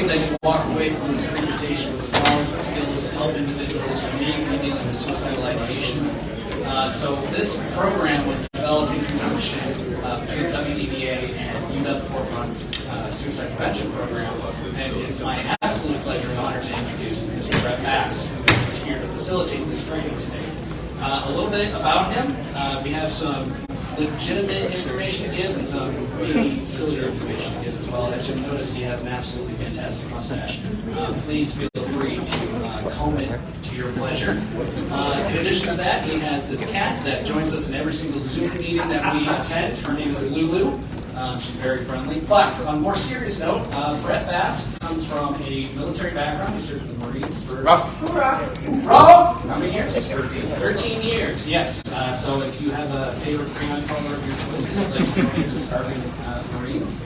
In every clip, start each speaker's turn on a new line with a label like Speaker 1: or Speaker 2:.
Speaker 1: hoping that you walk away from this presentation with some knowledge and skills to help individuals who may be dealing with suicidal ideation. So this program was developed in conjunction between WDBA and UW Forefront's Suicide Prevention Program, and it's my absolute pleasure and honor to introduce Mr. Brett Bass, who is here to facilitate this training today. A little bit about him. We have some legitimate information to give and some maybe sillier information to give as well. As you'll notice, he has an absolutely fantastic mustache. Please feel free to comb it to your pleasure. In addition to that, he has this cat that joins us in every single Zoom meeting that we attend. Her name is Lulu. She's very friendly. But on a more serious note, Brett Bass comes from a military background. He served in the Marines for how many years? 13 years, yes. So if you have a favorite crayon color of your choice, like Marines to start in Marines,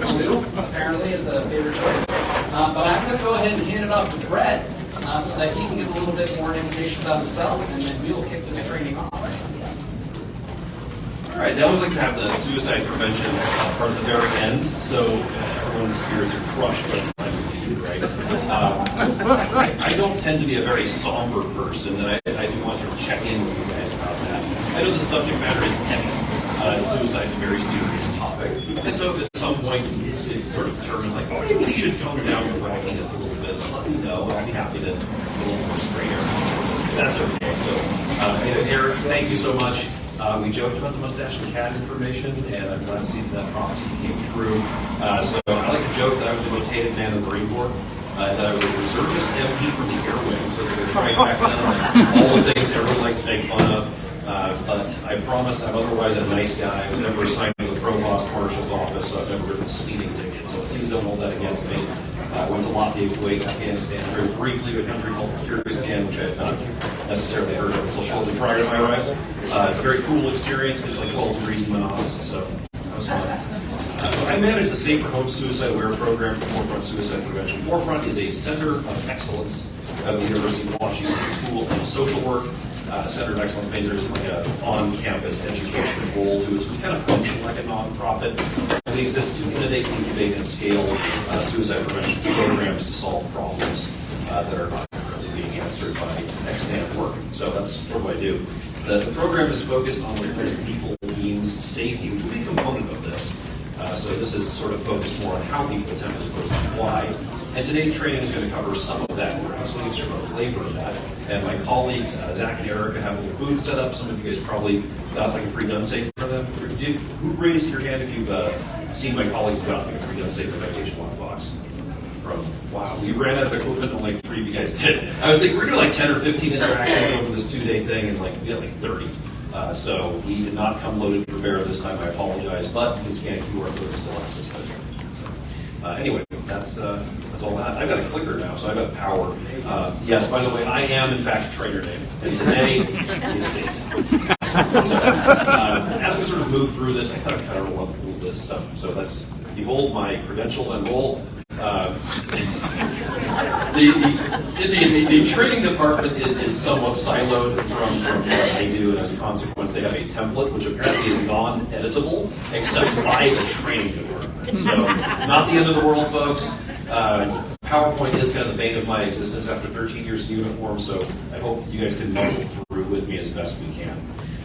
Speaker 1: blue apparently is a favorite choice. But I'm going to go ahead and hand it off to Brett so that he can give a little bit more information about himself, and then we will kick this training off.
Speaker 2: All right, now we'd like to have the suicide prevention part at the very end, so everyone's spirits are crushed by the time we leave, right? I don't tend to be a very somber person, and I do want to sort of check in with you guys about that. I know that the subject matter is heavy. Suicide is a very serious topic, and so at some point it's sort of determined like, oh, maybe you should tone down your wackiness a little bit. Let me know. I'd be happy to get a little more straight here. So that's okay. So, Eric, thank you so much. We joked about the mustache and cat information, and I'm glad to see that prophecy came true. So I like to joke that I was the most hated man in the Marine Corps, that I was a reservist MP from the Air Wing, so it's like a trifecta, like all the things everyone likes to make fun of. But I promise I'm otherwise a nice guy. I was never assigned to the Provost Marshal's office, so I've never written a speeding ticket, so please don't hold that against me. I went to Lafayette, Kuwait, Afghanistan, very briefly to a country called Kyrgyzstan, which I had not necessarily heard of until shortly prior to my arrival. It's a very cool experience. It's like 12 degrees in Manas, so that was fun. So I manage the Safer Home Suicide Aware program for Forefront Suicide Prevention. Forefront is a center of excellence at the University of Washington School of Social Work. Center of Excellence means there's like an on-campus education role to it. So we kind of function like a nonprofit. We exist to innovate, incubate, and scale suicide prevention programs to solve problems that are not currently being answered by extant work. So that's sort of what I do. The program is focused on what's called people, means, safety, which will be a component of this. So this is sort of focused more on how people attempt as opposed to why. And today's training is going to cover some of that work. So we can sort of flavor of that. And my colleagues, Zach and Erica, have a little booth set up. Some of you guys probably got like a free gun safe for them. Who raised your hand if you've seen my colleagues got like a free gun safe for medication lockbox? Wow, we ran out of equipment, only 3 of you guys did. I was thinking we're doing like 10 or 15 interactions over this 2-day thing, and like we had like 30. So we did not come loaded for bear this time. I apologize, but you can scan QR code and still access that. Anyway, that's all that. I've got a clicker now, so I've got power. Yes, by the way, I am in fact Trainer Dave, and today is date. As we sort of move through this, I kind of cut out a little this stuff. So that's behold my credentials and role. The training department is somewhat siloed from what they do, and as a consequence, they have a template which apparently is non-editable except by the training department. So, not the end of the world, folks. PowerPoint is kind of the bane of my existence after 13 years in uniform, so I hope you guys can muddle through with me as best we can.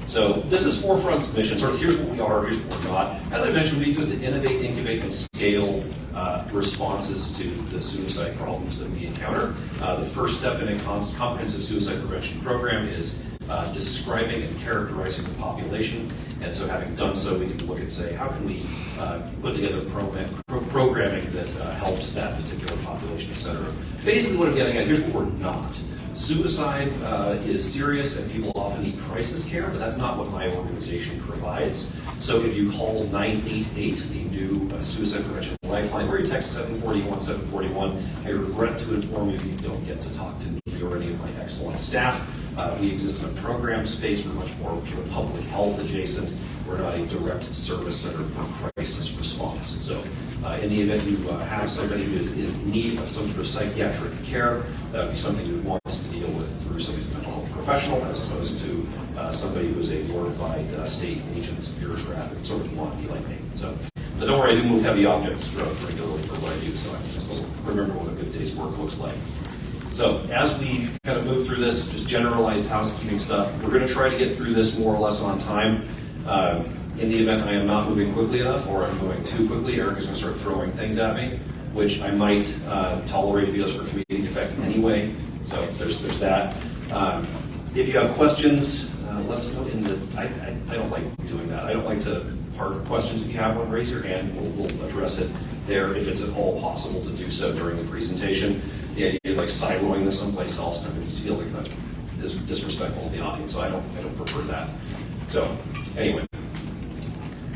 Speaker 2: So this is Forefront's mission. Sort of here's what we are, here's what we're not. As I mentioned, we exist to innovate, incubate, and scale responses to the suicide problems that we encounter. The first step in a comprehensive suicide prevention program is describing and characterizing the population. And so having done so, we can look and say, how can we put together programming that helps that particular population, et cetera. Basically what I'm getting at, here's what we're not. Suicide is serious and people often need crisis care, but that's not what my organization provides. So if you call 988, the new suicide prevention lifeline, or you text 741, I regret to inform you don't get to talk to me or any of my excellent staff. We exist in a program space. We're much more sort of public health adjacent. We're not a direct service center for crisis response. And so in the event you have somebody who is in need of some sort of psychiatric care, that would be something you would want us to deal with through somebody who's a mental health professional as opposed to somebody who is a glorified state agent, bureaucrat, sort of want to be like me. So But don't worry, I do move heavy objects regularly for what I do, so I can still remember what a good day's work looks like. So as we kind of move through this, just generalized housekeeping stuff, we're going to try to get through this more or less on time. In the event I am not moving quickly enough or I'm going too quickly, Eric is going to start throwing things at me, which I might tolerate if he does for comedic effect anyway. So there's that. If you have questions, let us know in the. I don't like doing that. I don't like to park questions. If you have one, raise your hand. We'll address it there if it's at all possible to do so during the presentation. The idea of like siloing this someplace else, I mean, this feels like disrespectful to the audience. So I don't prefer that. So anyway,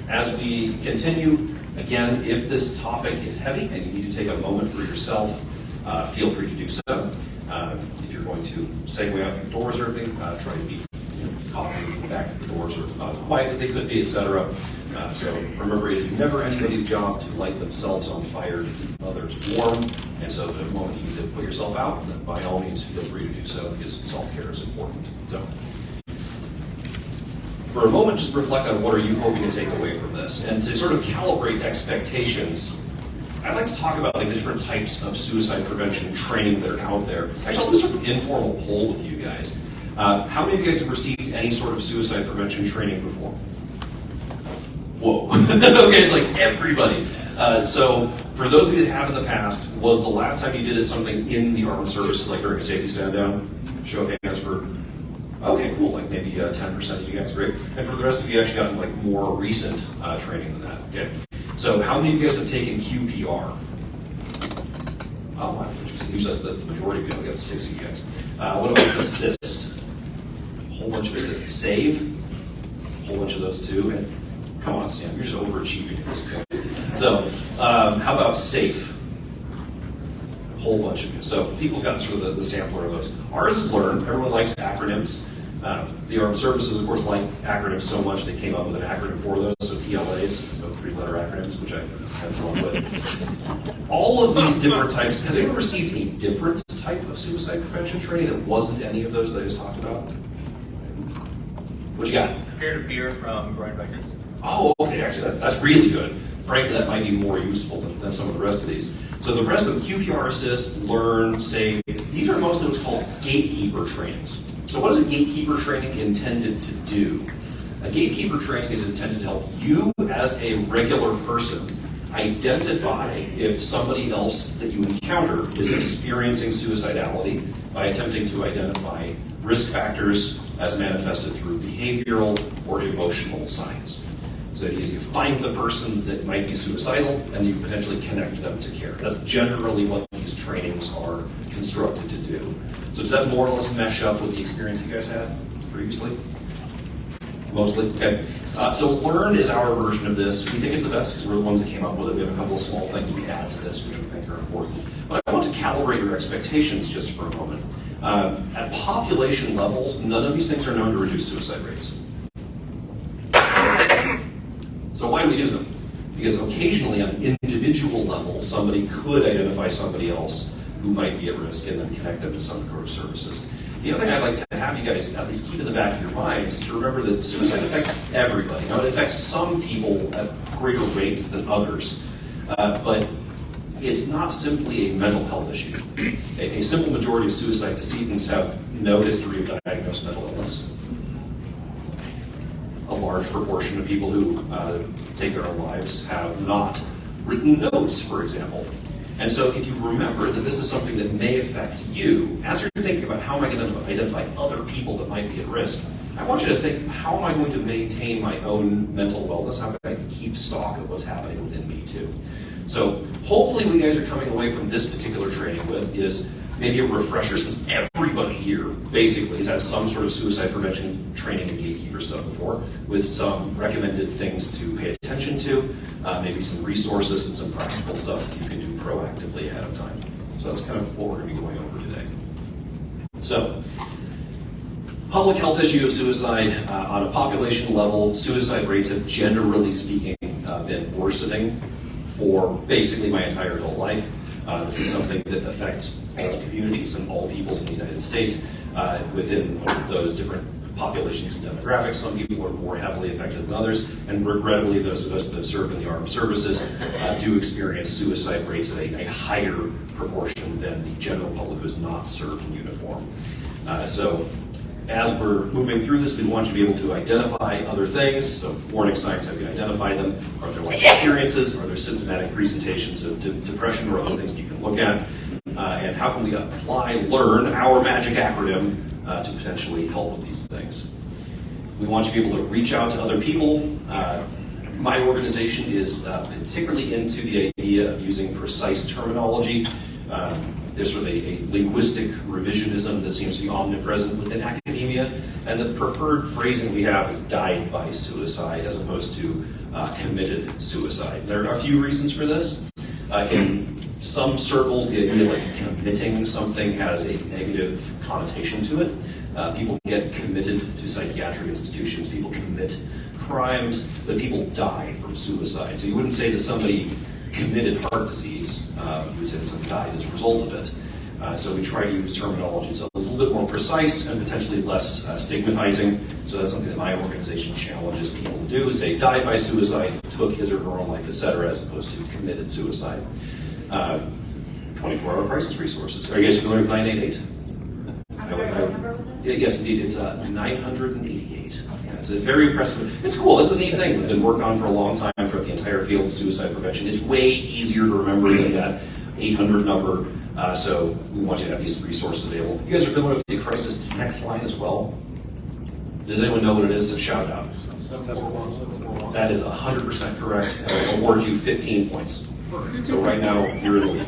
Speaker 2: as we continue, again, if this topic is heavy and you need to take a moment for yourself, feel free to do so. If you're going to segue out the doors or anything, try to be coughing back at the doors or quiet as they could be, etc. So remember, it is never anybody's job to light themselves on fire to keep others warm. And so the moment you need to put yourself out, then by all means feel free to do so, because self-care is important. So for a moment, just reflect on what are you hoping to take away from this. And to sort of calibrate expectations, I'd like to talk about like the different types of suicide prevention training that are out there. Actually, I'll do sort of an informal poll with you guys. How many of you guys have received any sort of suicide prevention training before? Whoa. Okay, it's like everybody. So for those of you that have in the past, was the last time you did it something in the armed services, like during a safety stand down? Show of hands for, okay, cool, like maybe 10% of you guys, great. And for the rest of you, actually gotten like more recent training than that, okay? So how many of you guys have taken QPR? Oh, wow, interesting. Usually that's the majority of you. We got 6 of you guys. What about assist? A whole bunch of assist. Save? A whole bunch of those too. And come on, Sam, you're just overachieving at this point. So how about safe? A whole bunch of you. So people got sort of the sampler of those. Ours is learn. Everyone likes acronyms. The armed services, of course, like acronyms so much they came up with an acronym for those, so TLAs, so 3-letter acronyms, which I have fun with. All of these different types, has anyone received a different type of suicide prevention training that wasn't any of those that I just talked about? What you got?
Speaker 3: Peer-to-peer from Brian Veterans.
Speaker 2: Oh, okay, actually, that's really good. Frankly, that might be more useful than some of the rest of these. So the rest of QPR Assist, Learn, Save, these are mostly what's called Gatekeeper Trainings. So what is a Gatekeeper Training intended to do? A Gatekeeper Training is intended to help you as a regular person identify if somebody else that you encounter is experiencing suicidality by attempting to identify risk factors as manifested through behavioral or emotional signs. So it is you find the person that might be suicidal and you potentially connect them to care. That's generally what these trainings are constructed to do. So does that more or less mesh up with the experience you guys had previously? Mostly? Okay. So Learn is our version of this. We think it's the best because we're the ones that came up with it. We have a couple of small things we add to this which we think are important. But I want to calibrate your expectations just for a moment. At population levels, none of these things are known to reduce suicide rates. So why do we do them? Because occasionally on an individual level, somebody could identify somebody else who might be at risk and then connect them to some sort of services. The other thing I'd like to have you guys at least keep in the back of your minds is to remember that suicide affects everybody. Now, it affects some people at greater rates than others, but it's not simply a mental health issue. A simple majority of suicide decedents have no history of diagnosed mental illness. A large proportion of people who take their own lives have not written notes, for example. And so if you remember that this is something that may affect you, as you're thinking about how am I going to identify other people that might be at risk, I want you to think, how am I going to maintain my own mental wellness? How can I keep stock of what's happening within me too? So hopefully what you guys are coming away from this particular training with is maybe a refresher, since everybody here basically has had some sort of suicide prevention training and gatekeeper stuff before, with some recommended things to pay attention to, maybe some resources and some practical stuff that you can do proactively ahead of time. So that's kind of what we're going to be going over today. So, public health issue of suicide. On a population level, suicide rates have generally speaking been worsening for basically my entire adult life. This is something that affects all communities and all peoples in the United States within those different populations and demographics. Some people are more heavily affected than others, and regrettably, those of us that have served in the armed services do experience suicide rates at a higher proportion than the general public who's not served in uniform. So as we're moving through this, we want you to be able to identify other things. So warning signs, how you can identify them. Are there life experiences? Are there symptomatic presentations of depression or other things that you can look at? And how can we learn our magic acronym to potentially help with these things? We want you to be able to reach out to other people. My organization is particularly into the idea of using precise terminology. There's sort of a linguistic revisionism that seems to be omnipresent within academia, and the preferred phrasing we have is died by suicide as opposed to committed suicide. There are a few reasons for this. In some circles, the idea like committing something has a negative connotation to it. People get committed to psychiatric institutions, people commit crimes, but people die from suicide. So you wouldn't say that somebody committed heart disease, you would say that somebody died as a result of it. So we try to use terminology that's a little bit more precise and potentially less stigmatizing. So that's something that my organization challenges people to do, is say died by suicide, took his or her own life, etc., as opposed to committed suicide. 24-hour crisis resources. Are you guys familiar with 988? Yes, indeed. It's 988. Yeah, it's a very impressive. It's cool. This is a neat thing. We've been working on for a long time throughout the entire field of suicide prevention. It's way easier to remember than that 800 number. So we want you to have these resources available. You guys are familiar with the crisis text line as well? Does anyone know what it is? So shout it out. That is 100% correct. I'll award you 15 points. So right now, you're in the lead.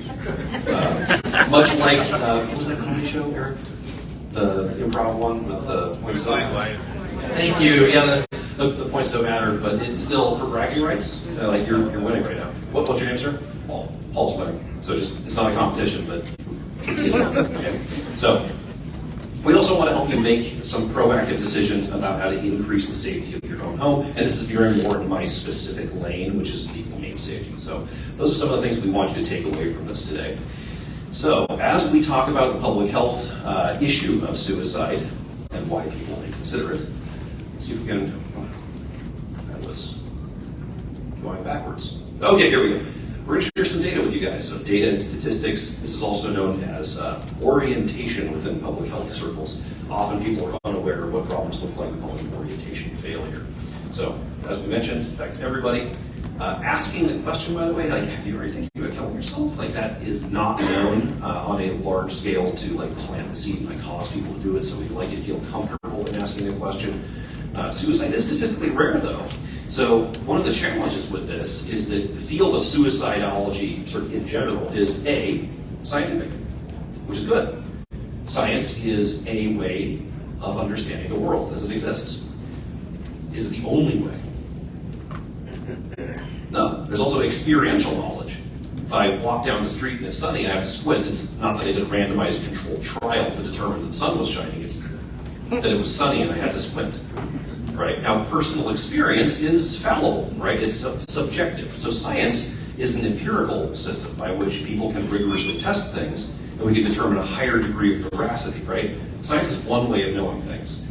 Speaker 2: Much like, what was that comedy show, Eric? The improv one with the points don't matter. Thank you. Yeah, the points don't matter, but it's still for bragging rights. Like you're winning right now. What's your name, sir? Paul. Paul's winning. So it's not a competition, but okay. So we also want to help you make some proactive decisions about how to increase the safety of your own home. And this is veering more in my specific lane, which is the main safety. So those are some of the things we want you to take away from this today. So as we talk about the public health issue of suicide and why people may consider it, let's see if we can, that was going backwards. Okay, here we go. We're going to share some data with you guys. So data and statistics, this is also known as orientation within public health circles. Often people are unaware of what problems look like. We call it orientation failure. So as we mentioned, affects everybody. Asking the question, by the way, like, are you thinking about killing yourself? Like, that is not known on a large scale to like plant the seed and like cause people to do it. So we'd like you to feel comfortable in asking the question. Suicide is statistically rare, though. So one of the challenges with this is that the field of suicidology, sort of in general, is A, scientific, which is good. Science is a way of understanding the world as it exists. Is it the only way? No. There's also experiential knowledge. If I walk down the street and it's sunny and I have to squint, it's not that I did a randomized controlled trial to determine that the sun was shining, it's that it was sunny and I had to squint. Right? Now, personal experience is fallible, right? It's subjective. So science is an empirical system by which people can rigorously test things, and we can determine a higher degree of veracity, right? Science is one way of knowing things.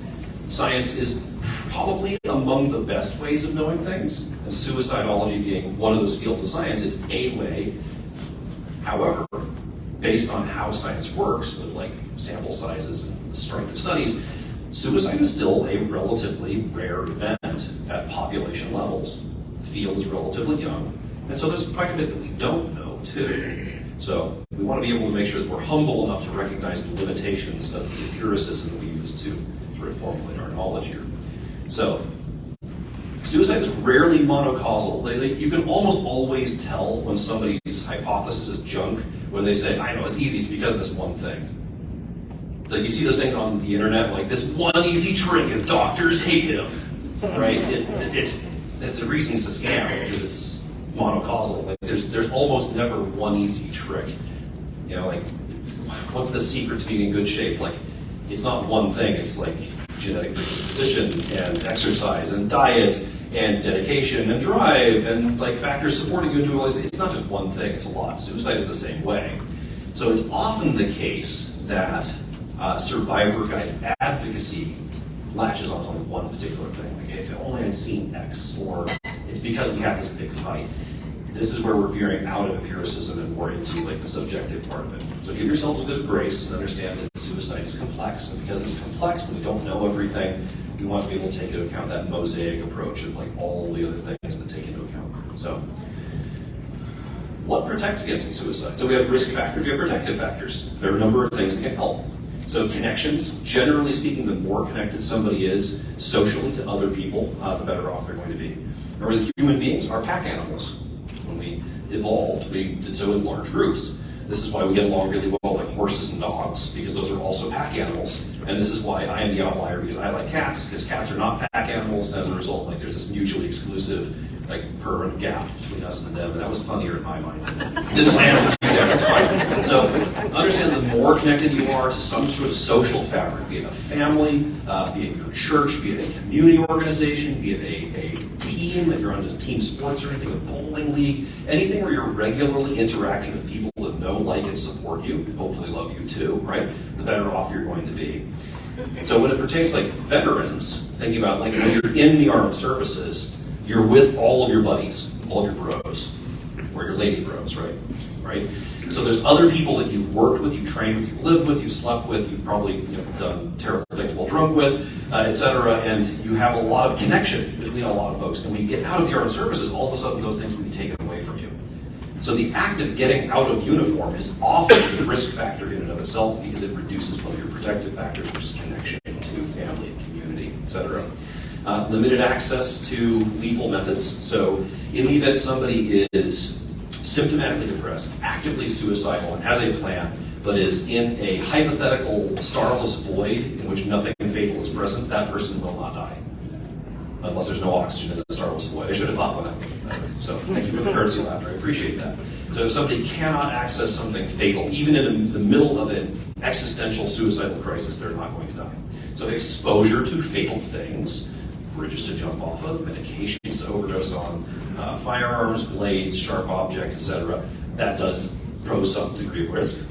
Speaker 2: Science is probably among the best ways of knowing things, and suicidology being one of those fields of science, it's a way. However, based on how science works with like sample sizes and the strength of studies, suicide is still a relatively rare event at population levels. The field is relatively young, and so there's quite a bit that we don't know, too. So we want to be able to make sure that we're humble enough to recognize the limitations of the empiricism that we use to sort of formulate our knowledge here. So suicide is rarely monocausal. You can almost always tell when somebody's hypothesis is junk when they say, I know it's easy, it's because of this one thing. It's like you see those things on the internet, like this one easy trick and doctors hate him, right? It's a reason to scam because it's monocausal. Like there's almost never one easy trick. You know, like what's the secret to being in good shape? Like it's not one thing. It's like genetic predisposition and exercise and diet and dedication and drive and like factors supporting you in doing all this. It's not just one thing. It's a lot. Suicide is the same way. So it's often the case that survivor-guided advocacy latches onto one particular thing. Like, if only I'd seen X, or it's because we had this big fight. This is where we're veering out of empiricism and more into like the subjective part of it. So give yourselves a bit of grace and understand that suicide is complex, and because it's complex and we don't know everything, we want to be able to take into account that mosaic approach of like all the other things that take into account. So what protects against suicide? So we have risk factors, we have protective factors. There are a number of things that can help. So connections, generally speaking, the more connected somebody is socially to other people, the better off they're going to be. Remember that human beings are pack animals. When we evolved, we did so in large groups. This is why we get along really well like horses and dogs, because those are also pack animals. And this is why I am the outlier, because I like cats, because cats are not pack animals, and as a result, like there's this mutually exclusive like permanent gap between us and them, and that was funnier in my mind. It didn't land with you there, that's fine. So understand the more connected you are to some sort of social fabric, be it a family, be it your church, be it a community organization, be it a team, if you're on team sports or anything, a bowling league, anything where you're regularly interacting with people that know, like, and support you, hopefully love you too, right? The better off you're going to be. So when it pertains to like veterans, thinking about like when you're in the armed services, you're with all of your buddies, all of your bros, or your lady bros, right? So there's other people that you've worked with, you've trained with, you've lived with, you've slept with, you've probably done terrible things while drunk with, etc. And you have a lot of connection between a lot of folks. And when you get out of the armed services, all of a sudden those things will be taken away from you. So the act of getting out of uniform is often a risk factor in and of itself, because it reduces one of your protective factors, which is connection to family and community, etc. Limited access to lethal methods. So in the event somebody is symptomatically depressed, actively suicidal, and has a plan, but is in a hypothetical starless void in which nothing fatal is present, that person will not die. Unless there's no oxygen in the starless void. I should have thought about that. So thank you for the courtesy laughter. I appreciate that. So if somebody cannot access something fatal, even in the middle of an existential suicidal crisis, they're not going to die. So exposure to fatal things, bridges to jump off of, medications to overdose on, firearms, blades, sharp objects, etc., that does pose some degree of risk.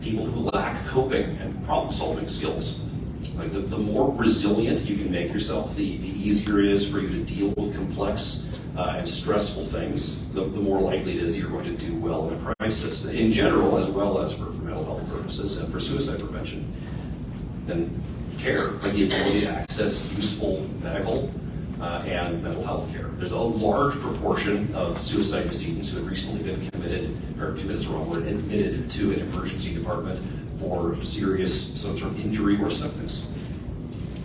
Speaker 2: People who lack coping and problem-solving skills. Like the more resilient you can make yourself, the easier it is for you to deal with complex and stressful things, the more likely it is that you're going to do well in a crisis, in general, as well as for mental health purposes and for suicide prevention. Then care, like the ability to access useful medical and mental health care. There's a large proportion of suicide decedents who have recently been admitted to an emergency department for serious some sort of injury or sickness.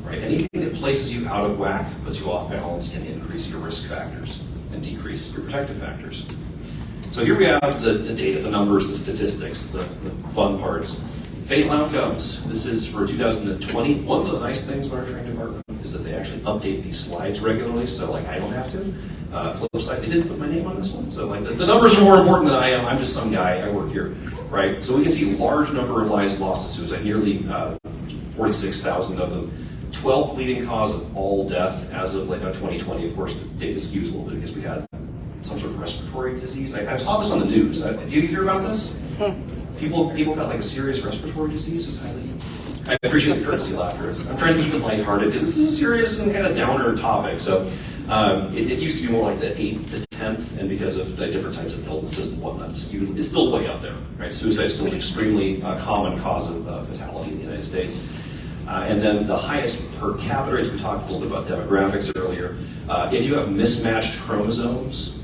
Speaker 2: Right? Anything that places you out of whack, puts you off balance, can increase your risk factors and decrease your protective factors. So here we have the data, the numbers, the statistics, the fun parts. Fatal outcomes. This is for 2020. One of the nice things about our training department is that they actually update these slides regularly, so like I don't have to. Flip side, they didn't put my name on this one, so like the numbers are more important than I am. I'm just some guy. I work here, right? So we can see a large number of lives lost to suicide, nearly 46,000 of them. 12th leading cause of all death as of 2020. Of course, the data skews a little bit because we had some sort of respiratory disease. I saw this on the news. Did you hear about this? People got like a serious respiratory disease. It was highly. I appreciate the courtesy laughter. I'm trying to keep it lighthearted because this is a serious and kind of downer topic. So it used to be more like the 8th to 10th, and because of the different types of illnesses and whatnot, it's still way up there. Right? Suicide is still an extremely common cause of fatality in the United States. And then the highest per capita rates. We talked a little bit about demographics earlier. If you have mismatched chromosomes.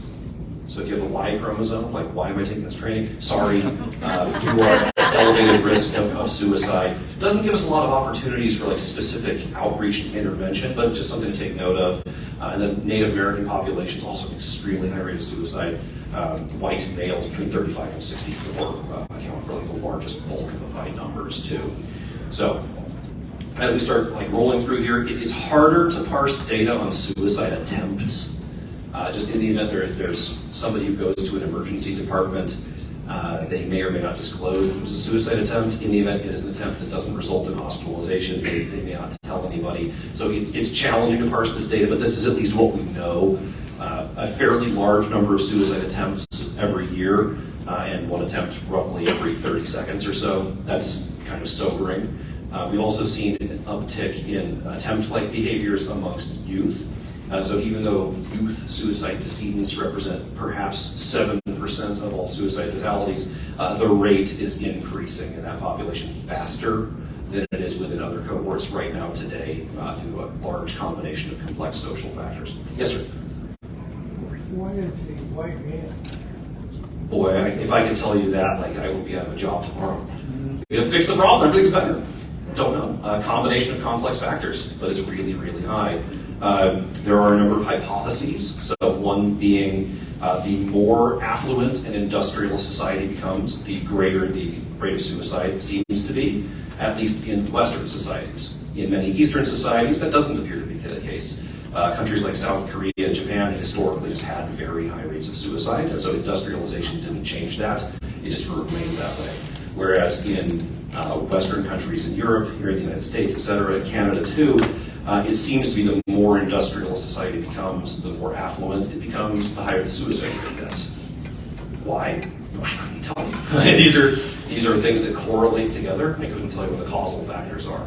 Speaker 2: So if you have a Y chromosome, like, why am I taking this training? Sorry, you are at elevated risk of suicide. It doesn't give us a lot of opportunities for like specific outreach and intervention, but it's just something to take note of. And then Native American populations also an extremely high rate of suicide. White males between 35 and 64 account for like the largest bulk of the high numbers too. So as we start like rolling through here, it is harder to parse data on suicide attempts. Just in the event there's somebody who goes to an emergency department, they may or may not disclose it was a suicide attempt. In the event it is an attempt that doesn't result in hospitalization, they may not tell anybody. So it's challenging to parse this data, but this is at least what we know. A fairly large number of suicide attempts every year, and one attempt roughly every 30 seconds or so. That's kind of sobering. We've also seen an uptick in attempt-like behaviors amongst youth. So even though youth suicide decedents represent perhaps 7% of all suicide fatalities, the rate is increasing in that population faster than it is within other cohorts right now today due to a large combination of complex social factors. Yes, sir?
Speaker 4: Why is the white man?
Speaker 2: Boy, if I could tell you that, like, I would be out of a job tomorrow. We have fixed the problem, everything's better. Don't know. A combination of complex factors, but it's really, really high. There are a number of hypotheses. So one being the more affluent and industrial society becomes, the greater the rate of suicide seems to be, at least in Western societies. In many Eastern societies, that doesn't appear to be the case. Countries like South Korea and Japan have historically just had very high rates of suicide, and so industrialization didn't change that. It just remained that way. Whereas in Western countries in Europe, here in the United States, et cetera, and Canada too, it seems to be the more industrial a society becomes, the more affluent it becomes, the higher the suicide rate gets. Why? I couldn't tell you. These are things that correlate together. I couldn't tell you what the causal factors are.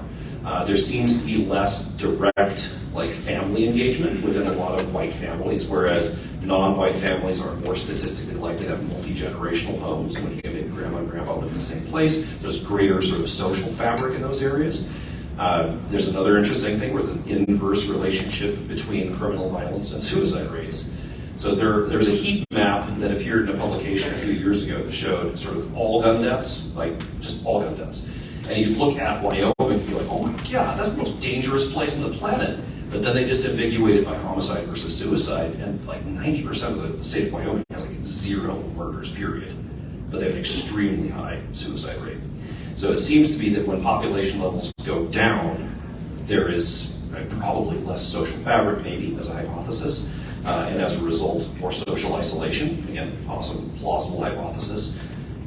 Speaker 2: There seems to be less direct, like, family engagement within a lot of white families, whereas non-white families are more statistically likely to have multi-generational homes. When you get grandma and grandpa live in the same place, there's greater sort of social fabric in those areas. There's another interesting thing where there's an inverse relationship between criminal violence and suicide rates. So there's a heat map that appeared in a publication a few years ago that showed sort of all gun deaths, like just all gun deaths. And you look at Wyoming and be like, oh my God, that's the most dangerous place on the planet. But then they disambiguate it by homicide versus suicide, and like 90% of the state of Wyoming has like 0 murders, period. But they have an extremely high suicide rate. So it seems to be that when population levels go down, there is probably less social fabric, maybe, as a hypothesis. And as a result, more social isolation. Again, awesome, plausible hypothesis.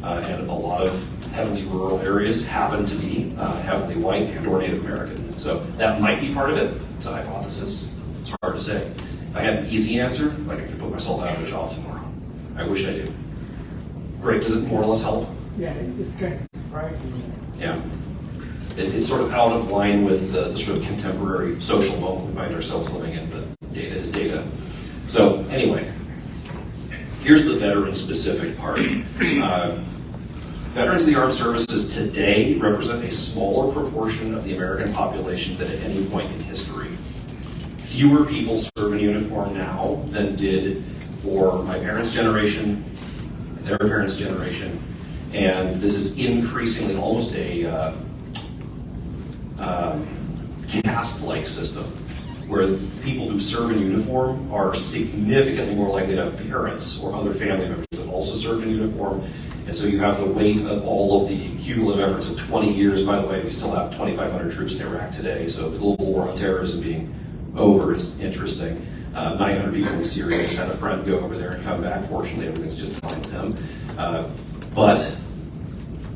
Speaker 2: And a lot of heavily rural areas happen to be heavily white and or Native American. So that might be part of it. It's a hypothesis. It's hard to say. If I had an easy answer, like, I could put myself out of a job tomorrow. I wish I did. Great. Does it more or less help?
Speaker 4: Yeah, it's kind of surprising.
Speaker 2: Yeah. It's sort of out of line with the sort of contemporary social moment we find ourselves living in, but data is data. So anyway, here's the veteran-specific part. Veterans of the armed services today represent a smaller proportion of the American population than at any point in history. Fewer people serve in uniform now than did for my parents' generation, their parents' generation, and this is increasingly almost a caste-like system, where people who serve in uniform are significantly more likely to have parents or other family members that also serve in uniform. And so you have the weight of all of the cumulative efforts of 20 years. By the way, we still have 2,500 troops in Iraq today, so the global war on terrorism being over is interesting. 900 people in Syria. I just had a friend go over there and come back. Fortunately, everything's just fine with him. But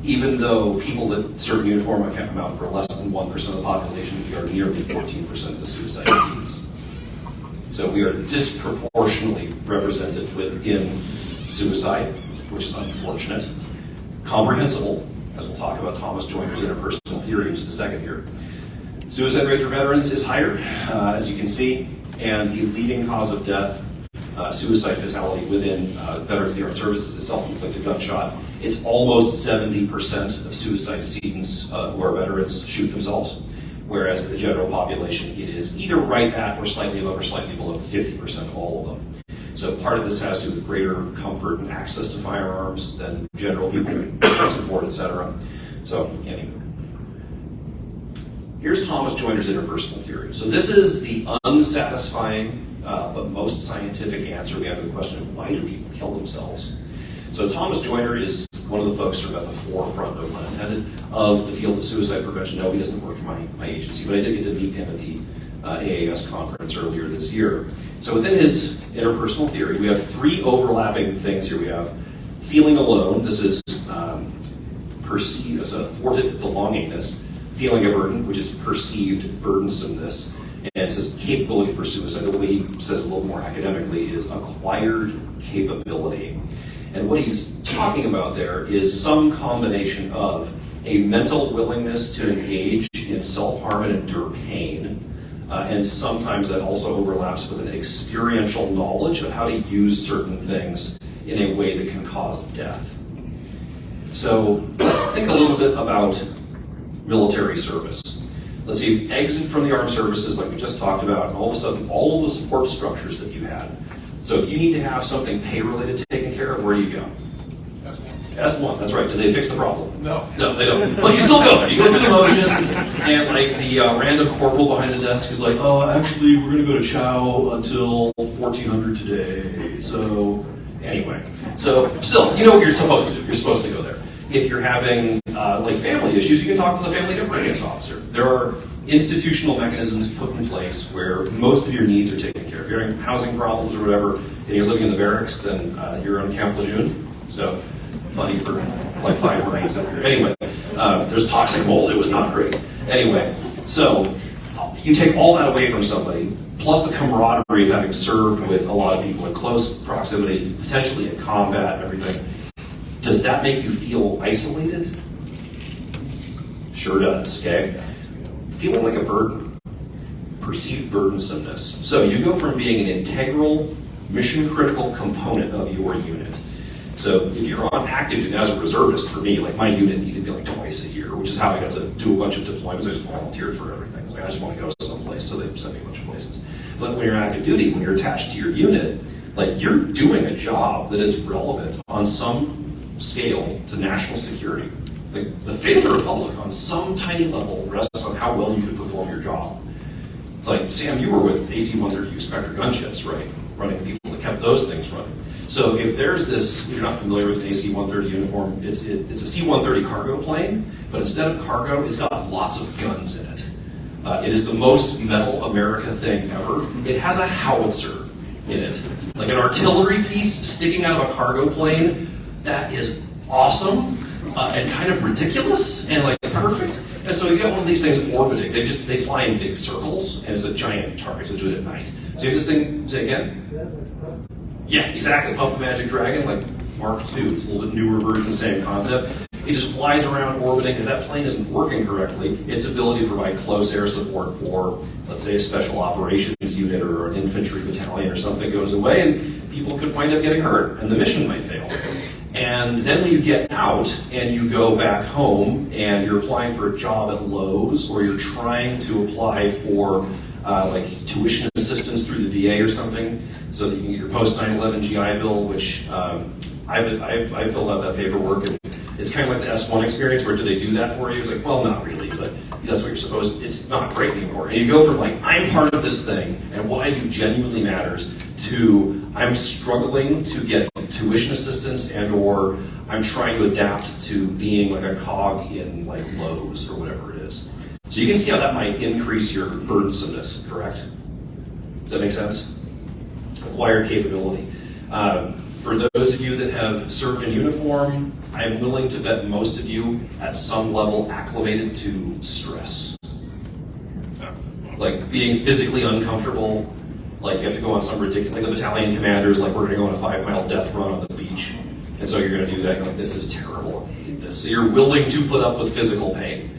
Speaker 2: even though people that serve in uniform amount for less than 1% of the population, we are nearly 14% of the suicide scenes. So we are disproportionately represented within suicide, which is unfortunate. Comprehensible, as we'll talk about Thomas Joyner's interpersonal theory in just a second here. Suicide rate for veterans is higher, as you can see, and the leading cause of death, suicide fatality within veterans of the armed services, is self-inflicted gunshot. It's almost 70% of suicide decedents who are veterans shoot themselves, whereas in the general population it is either right at or slightly above or slightly below 50% of all of them. So part of this has to do with greater comfort and access to firearms than general people, across the board, etc. So anyway. Here's Thomas Joyner's interpersonal theory. So this is the unsatisfying but most scientific answer we have to the question of why do people kill themselves? So Thomas Joyner is one of the folks who are at the forefront, no pun intended, of the field of suicide prevention. No, he doesn't work for my agency, but I did get to meet him at the AAS conference earlier this year. So within his interpersonal theory, we have 3 overlapping things here. We have feeling alone. This is perceived as a thwarted belongingness. Feeling a burden, which is perceived burdensomeness. And it says capability for suicide. The way he says a little more academically is acquired capability. And what he's talking about there is some combination of a mental willingness to engage in self-harm and endure pain, and sometimes that also overlaps with an experiential knowledge of how to use certain things in a way that can cause death. So let's think a little bit about military service. Let's say you exit from the armed services like we just talked about, and all of a sudden all of the support structures that you had. So if you need to have something pay-related taken care of, where do you go? S1, that's right. Do they fix the problem?
Speaker 5: No.
Speaker 2: No, they don't. But you still go there. You go through the motions, and like the random corporal behind the desk is like, oh, actually, we're going to go to chow until 1400 today. So anyway, so still, you know what you're supposed to do. You're supposed to go there. If you're having like family issues, you can talk to the family readiness officer. There are institutional mechanisms put in place where most of your needs are taken care of. If you're having housing problems or whatever, and you're living in the barracks, then you're on Camp Lejeune. So funny for like 5 Marines up here. Anyway, there's toxic mold. It was not great. Anyway, so you take all that away from somebody, plus the camaraderie of having served with a lot of people in close proximity, potentially in combat and everything. Does that make you feel isolated? Sure does, okay? Feeling like a burden, perceived burdensomeness. So you go from being an integral, mission-critical component of your unit. So if you're on active duty as a reservist, for me, like my unit needed to be like twice a year, which is how I got to do a bunch of deployments. I just volunteered for everything. It's like I just want to go someplace, so they sent me a bunch of places. But when you're active duty, when you're attached to your unit, like you're doing a job that is relevant on some scale to national security. Like the fate of the Republic on some tiny level rests on how well you can perform your job. It's like, Sam, you were with AC-130 Spectre gunships, right? Running the people that kept those things running. So if there's this, if you're not familiar with an AC-130 uniform, it's a C-130 cargo plane, but instead of cargo, it's got lots of guns in it. It is the most metal America thing ever. It has a howitzer in it. Like an artillery piece sticking out of a cargo plane. That is awesome and kind of ridiculous and like perfect. And so you get one of these things orbiting. They fly in big circles, and it's a giant target, so do it at night. So you have this thing, say again? Yeah, exactly. Puff the Magic Dragon, like Mark II. It's a little bit newer version, same concept. It just flies around orbiting. If that plane isn't working correctly, its ability to provide close air support for, let's say, a special operations unit or an infantry battalion or something goes away, and people could wind up getting hurt, and the mission might fail. And then when you get out and you go back home and you're applying for a job at Lowe's, or you're trying to apply for like tuition assistance through the VA or something, so that you can get your post 9/11 GI Bill, which I filled out that paperwork. And it's kind of like the S1 experience, where do they do that for you? It's like, well, not really, but that's what you're supposed to. It's not great anymore. And you go from like, I'm part of this thing, and what I do genuinely matters, to I'm struggling to get tuition assistance, and or I'm trying to adapt to being like a cog in like Lowe's or whatever it is. So you can see how that might increase your burdensomeness, correct? Does that make sense? Acquired capability. For those of you that have served in uniform, I'm willing to bet most of you at some level acclimated to stress. Like being physically uncomfortable, like you have to go on some ridiculous, like the battalion commanders, like we're gonna go on a 5-mile death run on the beach. And so you're gonna do that, you're like, this is terrible, I hate this. So you're willing to put up with physical pain.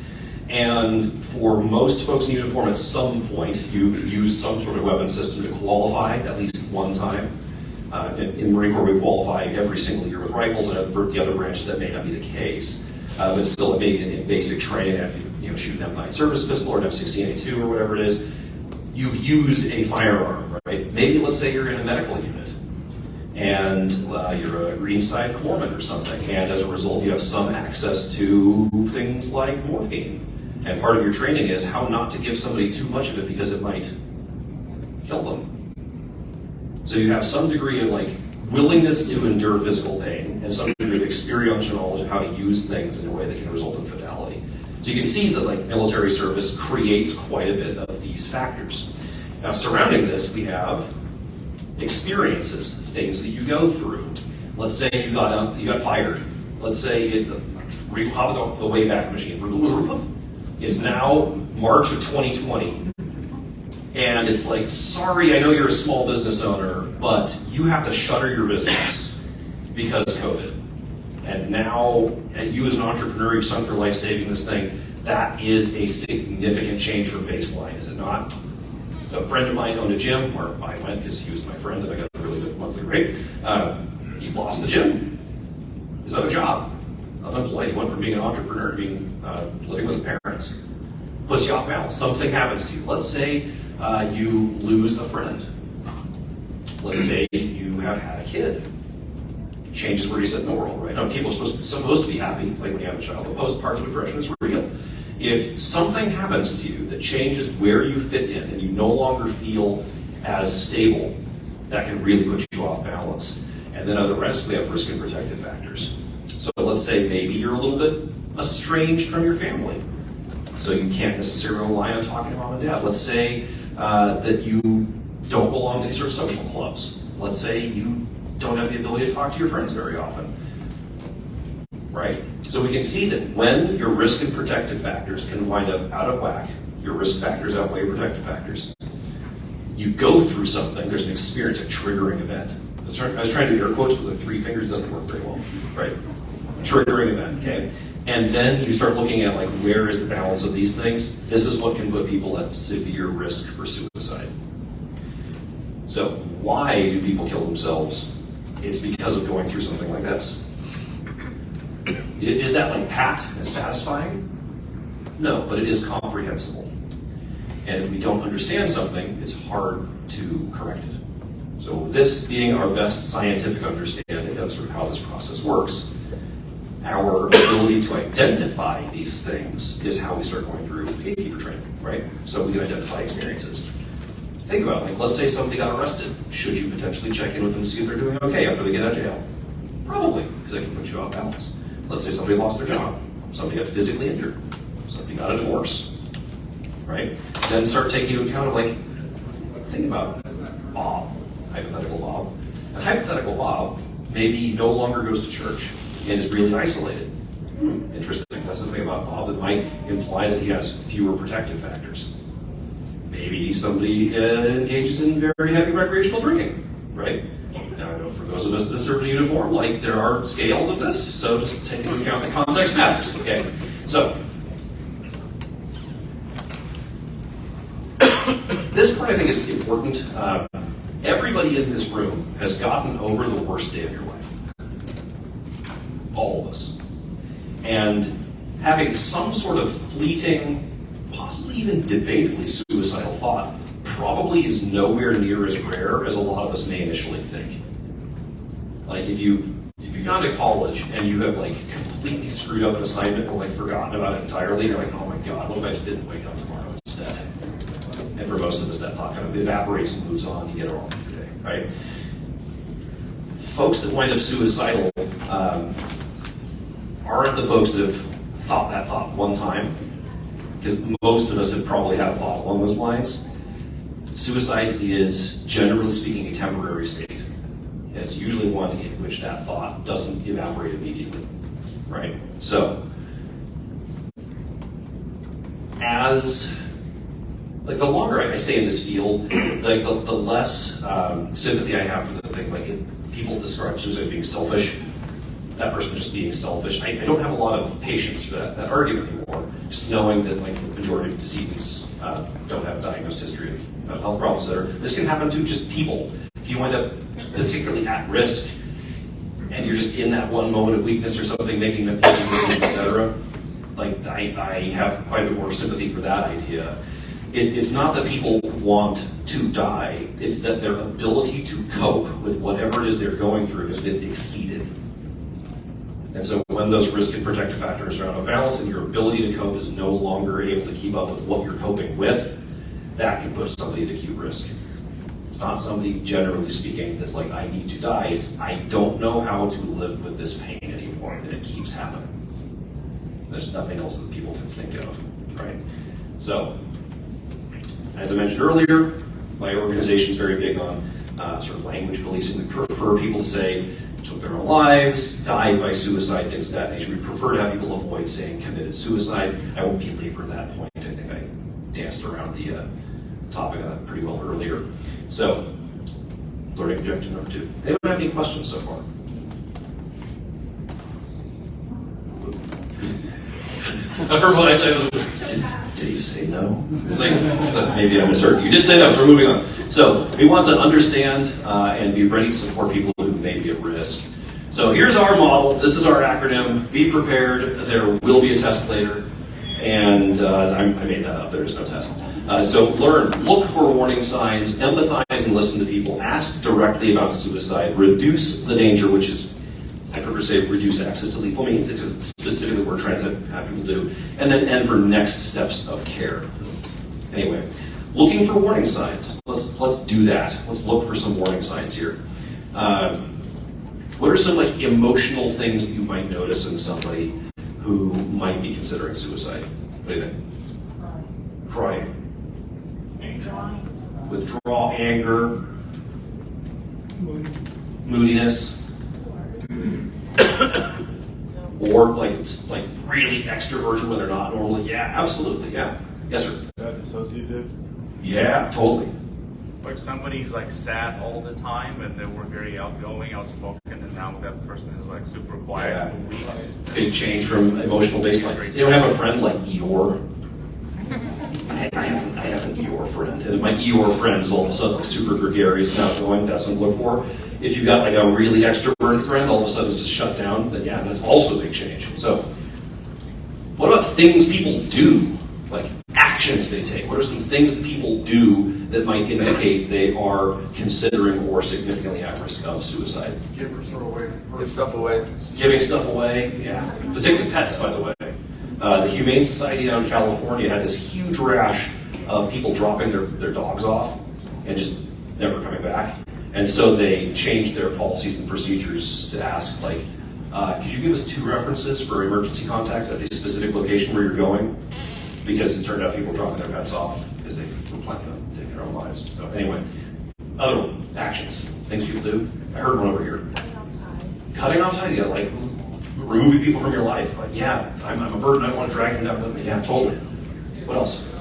Speaker 2: And for most folks in uniform, at some point, you've used some sort of weapon system to qualify at least one time. In Marine Corps, we qualify every single year with rifles, and for the other branches, that may not be the case. But still, it may in basic training, you know, shoot an M9 service pistol or an M16A2 or whatever it is. You've used a firearm, right? Maybe let's say you're in a medical unit, and you're a Greenside corpsman or something, and as a result, you have some access to things like morphine. And part of your training is how not to give somebody too much of it because it might kill them. So you have some degree of like willingness to endure physical pain and some degree of experiential knowledge of how to use things in a way that can result in fatality. So you can see that like military service creates quite a bit of these factors. Now surrounding this, we have experiences, things that you go through. Let's say you got fired. Let's say hop the Wayback Machine. It's now March of 2020. And it's like, sorry, I know you're a small business owner, but you have to shutter your business because of COVID. And now, you as an entrepreneur, you've sunk your life saving this thing. That is a significant change from baseline, is it not? A friend of mine owned a gym, or I went because he was my friend and I got a really good monthly rate. He lost the gym. He's out of a job, unemployed. He went from being an entrepreneur to being living with parents. Puts you off balance. Something happens to you. Let's say you lose a friend. Let's say you have had a kid. Changes where you sit in the world, right? Now, people are supposed to be happy, like when you have a child, but postpartum depression is real. If something happens to you that changes where you fit in and you no longer feel as stable, that can really put you off balance. And then on the rest, we have risk and protective factors. So let's say maybe you're a little bit estranged from your family. So you can't necessarily rely on talking to mom and dad. Let's say that you don't belong to these sort of social clubs. Let's say you don't have the ability to talk to your friends very often, right? So we can see that when your risk and protective factors can wind up out of whack, your risk factors outweigh your protective factors, you go through something, there's an experience, a triggering event. I was trying to do air quotes with the 3 fingers, doesn't work very well, right? Triggering event, okay? And then you start looking at like, where is the balance of these things? This is what can put people at severe risk for suicide. So why do people kill themselves? It's because of going through something like this. Is that like pat and satisfying? No, but it is comprehensible. And if we don't understand something, it's hard to correct it. So this being our best scientific understanding of sort of how this process works, our ability to identify these things is how we start going through gatekeeper training, right? So we can identify experiences. Think about it, like let's say somebody got arrested. Should you potentially check in with them to see if they're doing okay after they get out of jail? Probably, because that can put you off balance. Let's say somebody lost their job. Somebody got physically injured. Somebody got a divorce, right? Then start taking into account of like, think about Bob, hypothetical Bob. And hypothetical Bob maybe no longer goes to church and is really isolated. Interesting. That's something about Bob that might imply that he has fewer protective factors. Maybe somebody engages in very heavy recreational drinking, right? Now, I know for those of us that serve in uniform, like there are scales of this, so just take into account the context matters, okay? So, this part I think is important. Everybody in this room has gotten over the worst day of your life. All of us. And having some sort of fleeting, possibly even debatably suicidal thought probably is nowhere near as rare as a lot of us may initially think. Like if you've gone to college and you have like completely screwed up an assignment or like forgotten about it entirely, you're like, oh my god, what if I just didn't wake up tomorrow instead? And for most of us that thought kind of evaporates and moves on, you get on with your day, right? Folks that wind up suicidal aren't the folks that have thought that thought one time, because most of us have probably had a thought along those lines. Suicide is, generally speaking, a temporary state. And it's usually one in which that thought doesn't evaporate immediately, right? So, the longer I stay in this field, like the less sympathy I have for the thing. Like, people describe suicide as being selfish. That person just being selfish. I don't have a lot of patience for that argument anymore. Just knowing that like the majority of decedents don't have a diagnosed history of mental health problems. This can happen to just people. If you wind up particularly at risk and you're just in that one moment of weakness or something, making an impulsive decision, etc., like I have quite a bit more sympathy for that idea. It's not that people want to die, it's that their ability to cope with whatever it is they're going through has been exceeded. And so when those risk and protective factors are out of balance and your ability to cope is no longer able to keep up with what you're coping with, that can put somebody at acute risk. It's not somebody, generally speaking, that's like, I need to die. It's, I don't know how to live with this pain anymore, and it keeps happening. There's nothing else that people can think of, right? So, as I mentioned earlier, my organization is very big on sort of language policing. We prefer people to say, took their own lives, died by suicide, things of that nature. We prefer to have people avoid saying committed suicide. I won't belabor that point. I think I danced around the topic on that pretty well earlier. So, learning objective number 2. Anyone have any questions so far? At first, when I said it was like, did he say no? So maybe I misheard. You did say no, so we're moving on. So we want to understand and be ready to support people who may be at risk. So here's our model. This is our acronym. Be prepared. There will be a test later. And I made that up. There is no test. So learn. Look for warning signs. Empathize and listen to people. Ask directly about suicide. Reduce the danger, which is, I prefer to say reduce access to lethal means, because it's specifically what we're trying to have people do. And then end for next steps of care. Anyway, looking for warning signs. Let's do that. Let's look for some warning signs here. What are some emotional things that you might notice in somebody who might be considering suicide? What do you think? Crying. Withdrawal, anger, moodiness, or it's really extroverted when they're not normally. Yeah, absolutely. Yeah. Yes, sir.
Speaker 5: Is that dissociative?
Speaker 2: Yeah, totally.
Speaker 3: Like somebody's sad all the time and they were very outgoing, outspoken, and now that person is super quiet for weeks.
Speaker 2: Big change from emotional baseline. You don't have a friend like Eeyore. I have an Eeyore friend, and my Eeyore friend is all of a sudden super gregarious and outgoing. That's what I'm looking for. If you've got a really extroverted friend, all of a sudden it's just shut down. Then yeah, that's also a big change. So, what about things people do, actions they take? What are some things that people do that might indicate they are considering or significantly at risk of suicide?
Speaker 5: Give stuff away.
Speaker 2: Giving stuff away, yeah. Particularly pets, by the way. The Humane Society out in California had this huge rash of people dropping their dogs off and just never coming back. And so they changed their policies and procedures to ask, could you give us 2 references for emergency contacts at the specific location where you're going? Because it turned out people dropping their pets off because they were planning on taking their own lives. So anyway, other actions, things people do. I heard one over here. Cutting off ties, yeah, removing people from your life. Yeah, I'm a burden, I don't want to drag them down with me. Yeah, totally. What else?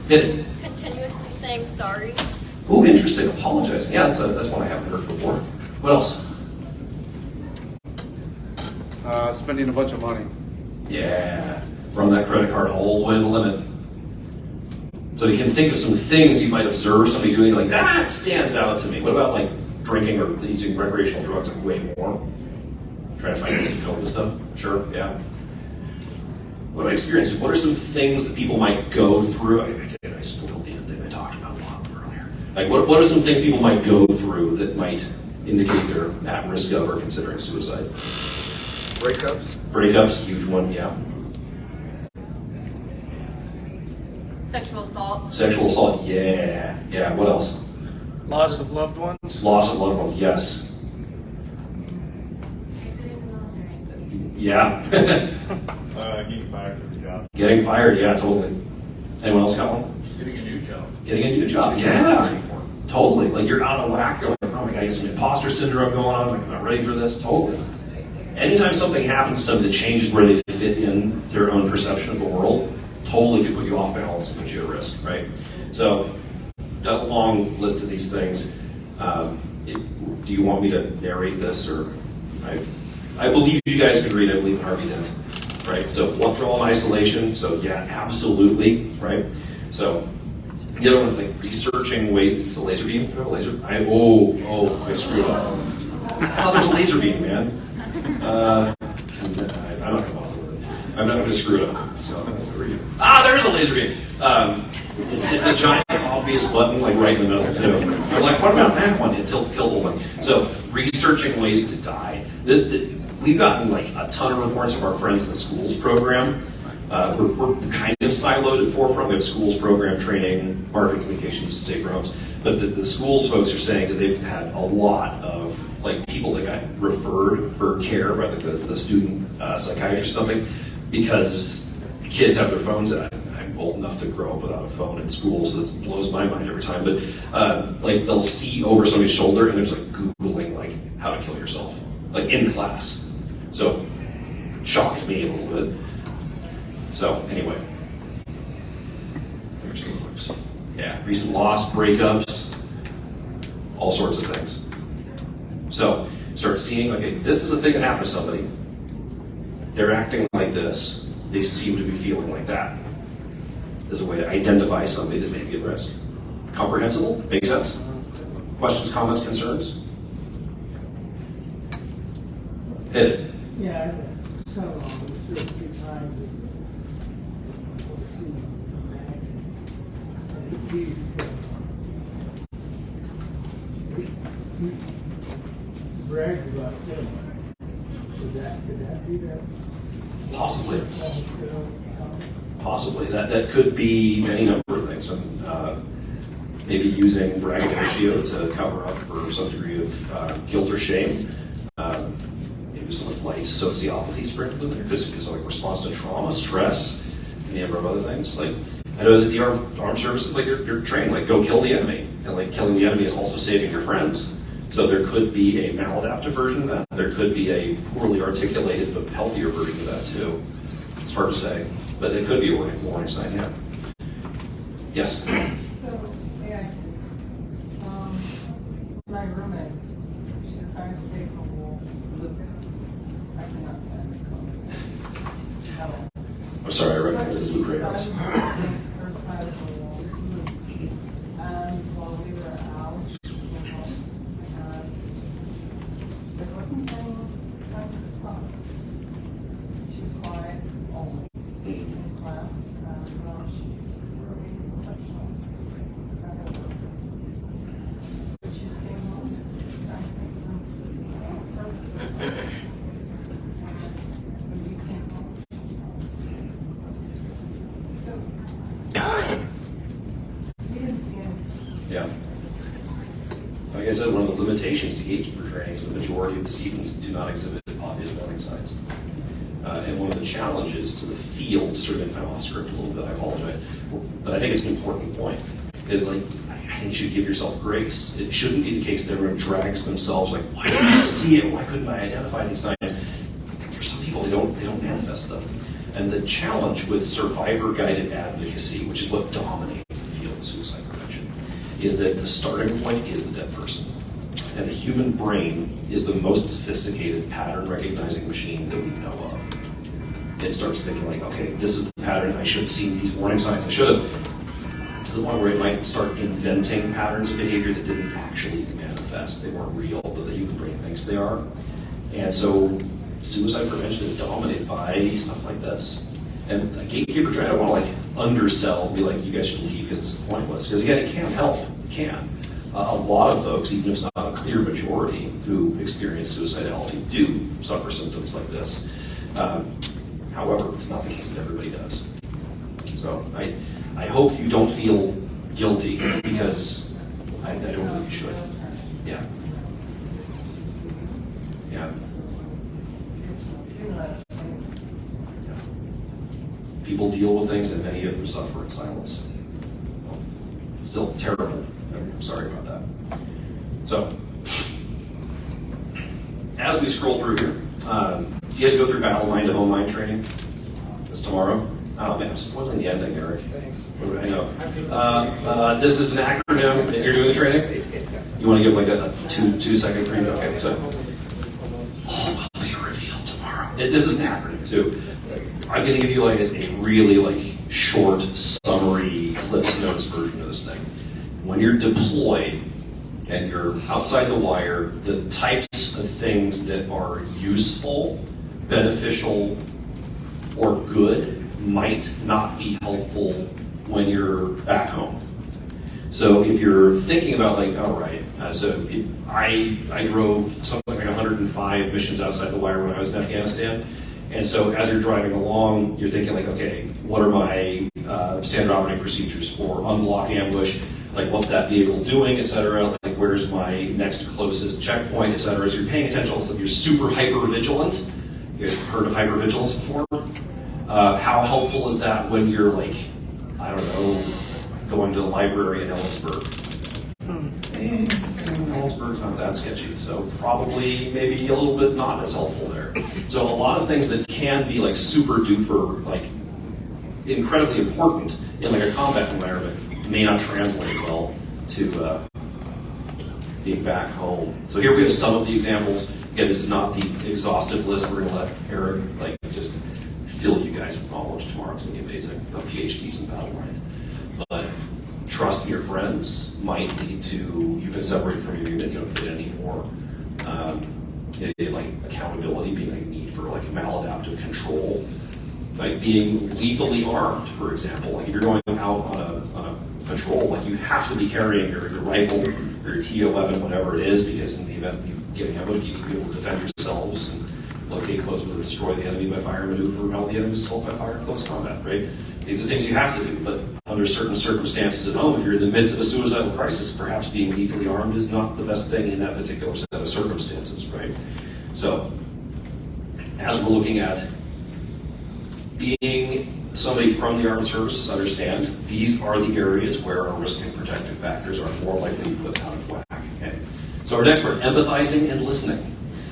Speaker 2: Hit it.
Speaker 6: Continuously saying sorry.
Speaker 2: Ooh, interesting. Apologizing. Yeah, that's one I haven't heard before. What else?
Speaker 5: Spending a bunch of money.
Speaker 2: Yeah. Run that credit card all the way to the limit. So you can think of some things you might observe somebody doing, that stands out to me. What about drinking or using recreational drugs way more? Trying to find ways to cope with stuff? Sure, yeah. What about experiences? What are some things that people might go through? I spoiled the ending. I talked about a lot earlier. What are some things people might go through that might indicate they're at risk of or considering suicide? Breakups, huge one, yeah.
Speaker 6: Sexual assault, yeah. Yeah, what else?
Speaker 5: Loss of loved ones.
Speaker 2: Loss of loved ones, yes. Yeah.
Speaker 5: Getting fired from the job.
Speaker 2: Getting fired, yeah, totally. Anyone else got one?
Speaker 3: Getting a new job.
Speaker 2: Getting a new job, yeah. Totally. You're out of whack. You're oh my God, I got some imposter syndrome going on. I'm not ready for this. Totally. Anytime something happens to somebody that changes where they fit in their own perception of the world, totally could put you off balance and put you at risk, right? So, got a long list of these things. Do you want me to narrate this, or I believe you guys can read. I believe Harvey did, right? So, withdrawal and isolation. So, yeah, absolutely, right? So, the other one, researching ways. The laser beam. Do I have a laser? I screwed up. I thought there was a laser beam, man. I'm not gonna bother with it. I'm not gonna screw it up. So, there is a laser beam. It's a giant obvious button, right in the middle too. I'm what about that one? Until kill the one. So researching ways to die. We've gotten a ton of reports from our friends in the schools program. We're kind of siloed at Forefront. We have schools program training, marketing communications, safer homes. But the schools folks are saying that they've had a lot of people that got referred for care by the student psychiatrist or something, because kids have their phones out. I'm old enough to grow up without a phone in school, so that blows my mind every time. But they'll see over somebody's shoulder and there's Googling how to kill yourself, in class. So shocked me a little bit. So anyway, yeah, recent loss, breakups, all sorts of things. So start seeing, okay, this is a thing that happened to somebody. they're acting like this, they seem to be feeling like that. As a way to identify somebody that may be at risk. Comprehensible? Makes sense? Questions, comments, concerns? Hit it.
Speaker 4: Yeah, I've done some of them, 2 or 3 times. He brags about it. Could that be that?
Speaker 2: Possibly. Possibly. That could be any number of things. Maybe using braggadocio to cover up for some degree of guilt or shame. Maybe some light sociopathy sprinkled in there because like response to trauma, stress, and a number of other things. Like I know that the armed services, like you're trained, like go kill the enemy, and like killing the enemy is also saving your friends. So there could be a maladaptive version of that. There could be a poorly articulated but healthier version of that too. It's hard to say, but it could be a warning sign. Yeah. Yes.
Speaker 7: So, yeah, my roommate, she decided to take a whole look. I cannot stand the color.
Speaker 2: I'm sorry, I recommended the blue crayons.
Speaker 7: Her side of the wall. And while we were out, there wasn't any kind of sun. She was quiet always in class, and she's really exceptional. But she came home exactly perfect. When we came home. So, we didn't see anything.
Speaker 2: Yeah. Like I said, one of the limitations to gatekeeper training is the majority of decedents do not exhibit obvious warning signs. And one of the challenges to the field, sort of kind of off script a little bit, I apologize, but I think it's an important point, is like, I think you should give yourself grace. It shouldn't be the case that everyone drags themselves like, why didn't I see it? Why couldn't I identify these signs? For some people, they don't manifest them. And the challenge with survivor-guided advocacy, which is what dominates the field of suicide prevention, is that the starting point is the dead person. And the human brain is the most sophisticated pattern recognizing machine that we know of. It starts thinking like, okay, this is the pattern, I should have seen these warning signs, I should have, to the point where it might start inventing patterns of behavior that didn't actually manifest. They weren't real, but the human brain thinks they are. And so suicide prevention is dominated by stuff like this. And a gatekeeper training, I don't want to like undersell and be like, you guys should leave because it's pointless. Because again, it can help, it can. A lot of folks, even if it's not a clear majority who experience suicidality, do suffer symptoms like this. However, it's not the case that everybody does. So I hope you don't feel guilty because I don't think you should. Yeah. Yeah. People deal with things and many of them suffer in silence. Still terrible. I'm sorry about that. So, as we scroll through here, do you guys go through battle mind to home mind training? It's tomorrow. Oh man, I'm spoiling the ending, Eric. I know. This is an acronym that you're doing the training? You want to give like a two-second preview? Okay, so all will be revealed tomorrow. This is an acronym too. I'm going to give you like a really like short summary Cliff's Notes version of this thing. When you're deployed and you're outside the wire, the types of things that are useful, beneficial, or good might not be helpful when you're back home. So if you're thinking about like, all right, I drove something like 105 missions outside the wire when I was in Afghanistan. And so as you're driving along, you're thinking like, okay, what are my standard operating procedures for unblock ambush? Like what's that vehicle doing, et cetera? Like where's my next closest checkpoint, et cetera? As you're paying attention, so you're super hyper vigilant. You guys have heard of hypervigilance before? How helpful is that when you're like, I don't know, going to the library in Ellisburg? Ellisburg's not that sketchy, so probably maybe a little bit not as helpful there. So a lot of things that can be like super duper, like incredibly important in like a combat environment may not translate well to being back home. So here we have some of the examples. Again, this is not the exhaustive list. We're going to let Eric like just college tomorrow. It's going to be amazing. PhDs in battle line. But trust in your friends might lead to you've been separated from your unit, you don't fit anymore. Like accountability, being a need for like maladaptive control, like being lethally armed, for example. Like if you're going out on a patrol, like you have to be carrying your rifle or your TO weapon, whatever it is, because in the event you get ambushed, you need to be able to defend yourselves and locate, close with, or destroy the enemy by fire, maneuver, repel the enemy's assault by fire, close combat, right? These are things you have to do, but under certain circumstances at home, if you're in the midst of a suicidal crisis, perhaps being lethally armed is not the best thing in that particular set of circumstances, right? So, as we're looking at being somebody from the armed services, understand these are the areas where our risk and protective factors are more likely to be put out of whack. Okay? So our next word, empathizing and listening.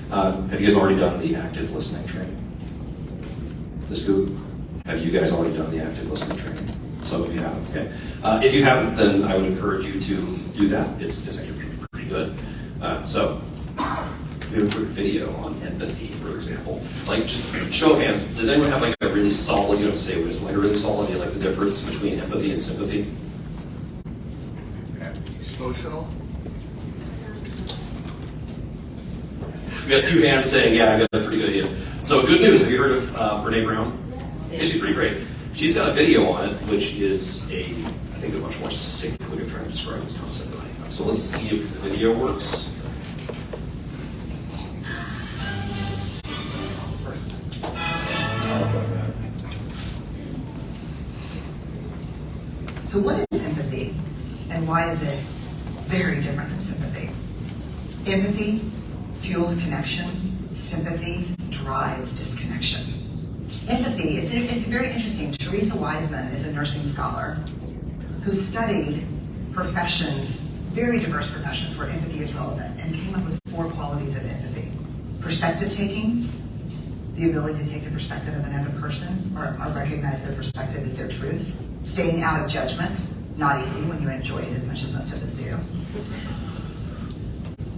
Speaker 2: Have you guys already done the active listening training? This group? Have you guys already done the active listening training? Some of you haven't, okay? If you haven't, then I would encourage you to do that. It's actually pretty good. So, we have a quick video on empathy, for example. Like, just show of hands, does anyone have like a really solid, you don't have to say what it is, like a really solid idea, like the difference between empathy and sympathy?
Speaker 5: Emotional.
Speaker 2: We got two hands saying, yeah, I got a pretty good idea. So good news, have you heard of Brene Brown? Yeah, she's pretty great. She's got a video on it, which is I think a much more succinct way of trying to describe this concept than I have. So let's see if the video works.
Speaker 8: So what is empathy, and why is it very different than sympathy? Empathy fuels connection. Sympathy drives disconnection. Empathy, it's very interesting. Teresa Wiseman is a nursing scholar who studied professions, very diverse professions where empathy is relevant, and came up with 4 qualities of empathy. Perspective taking, the ability to take the perspective of another person or recognize their perspective as their truth. Staying out of judgment, not easy when you enjoy it as much as most of us do.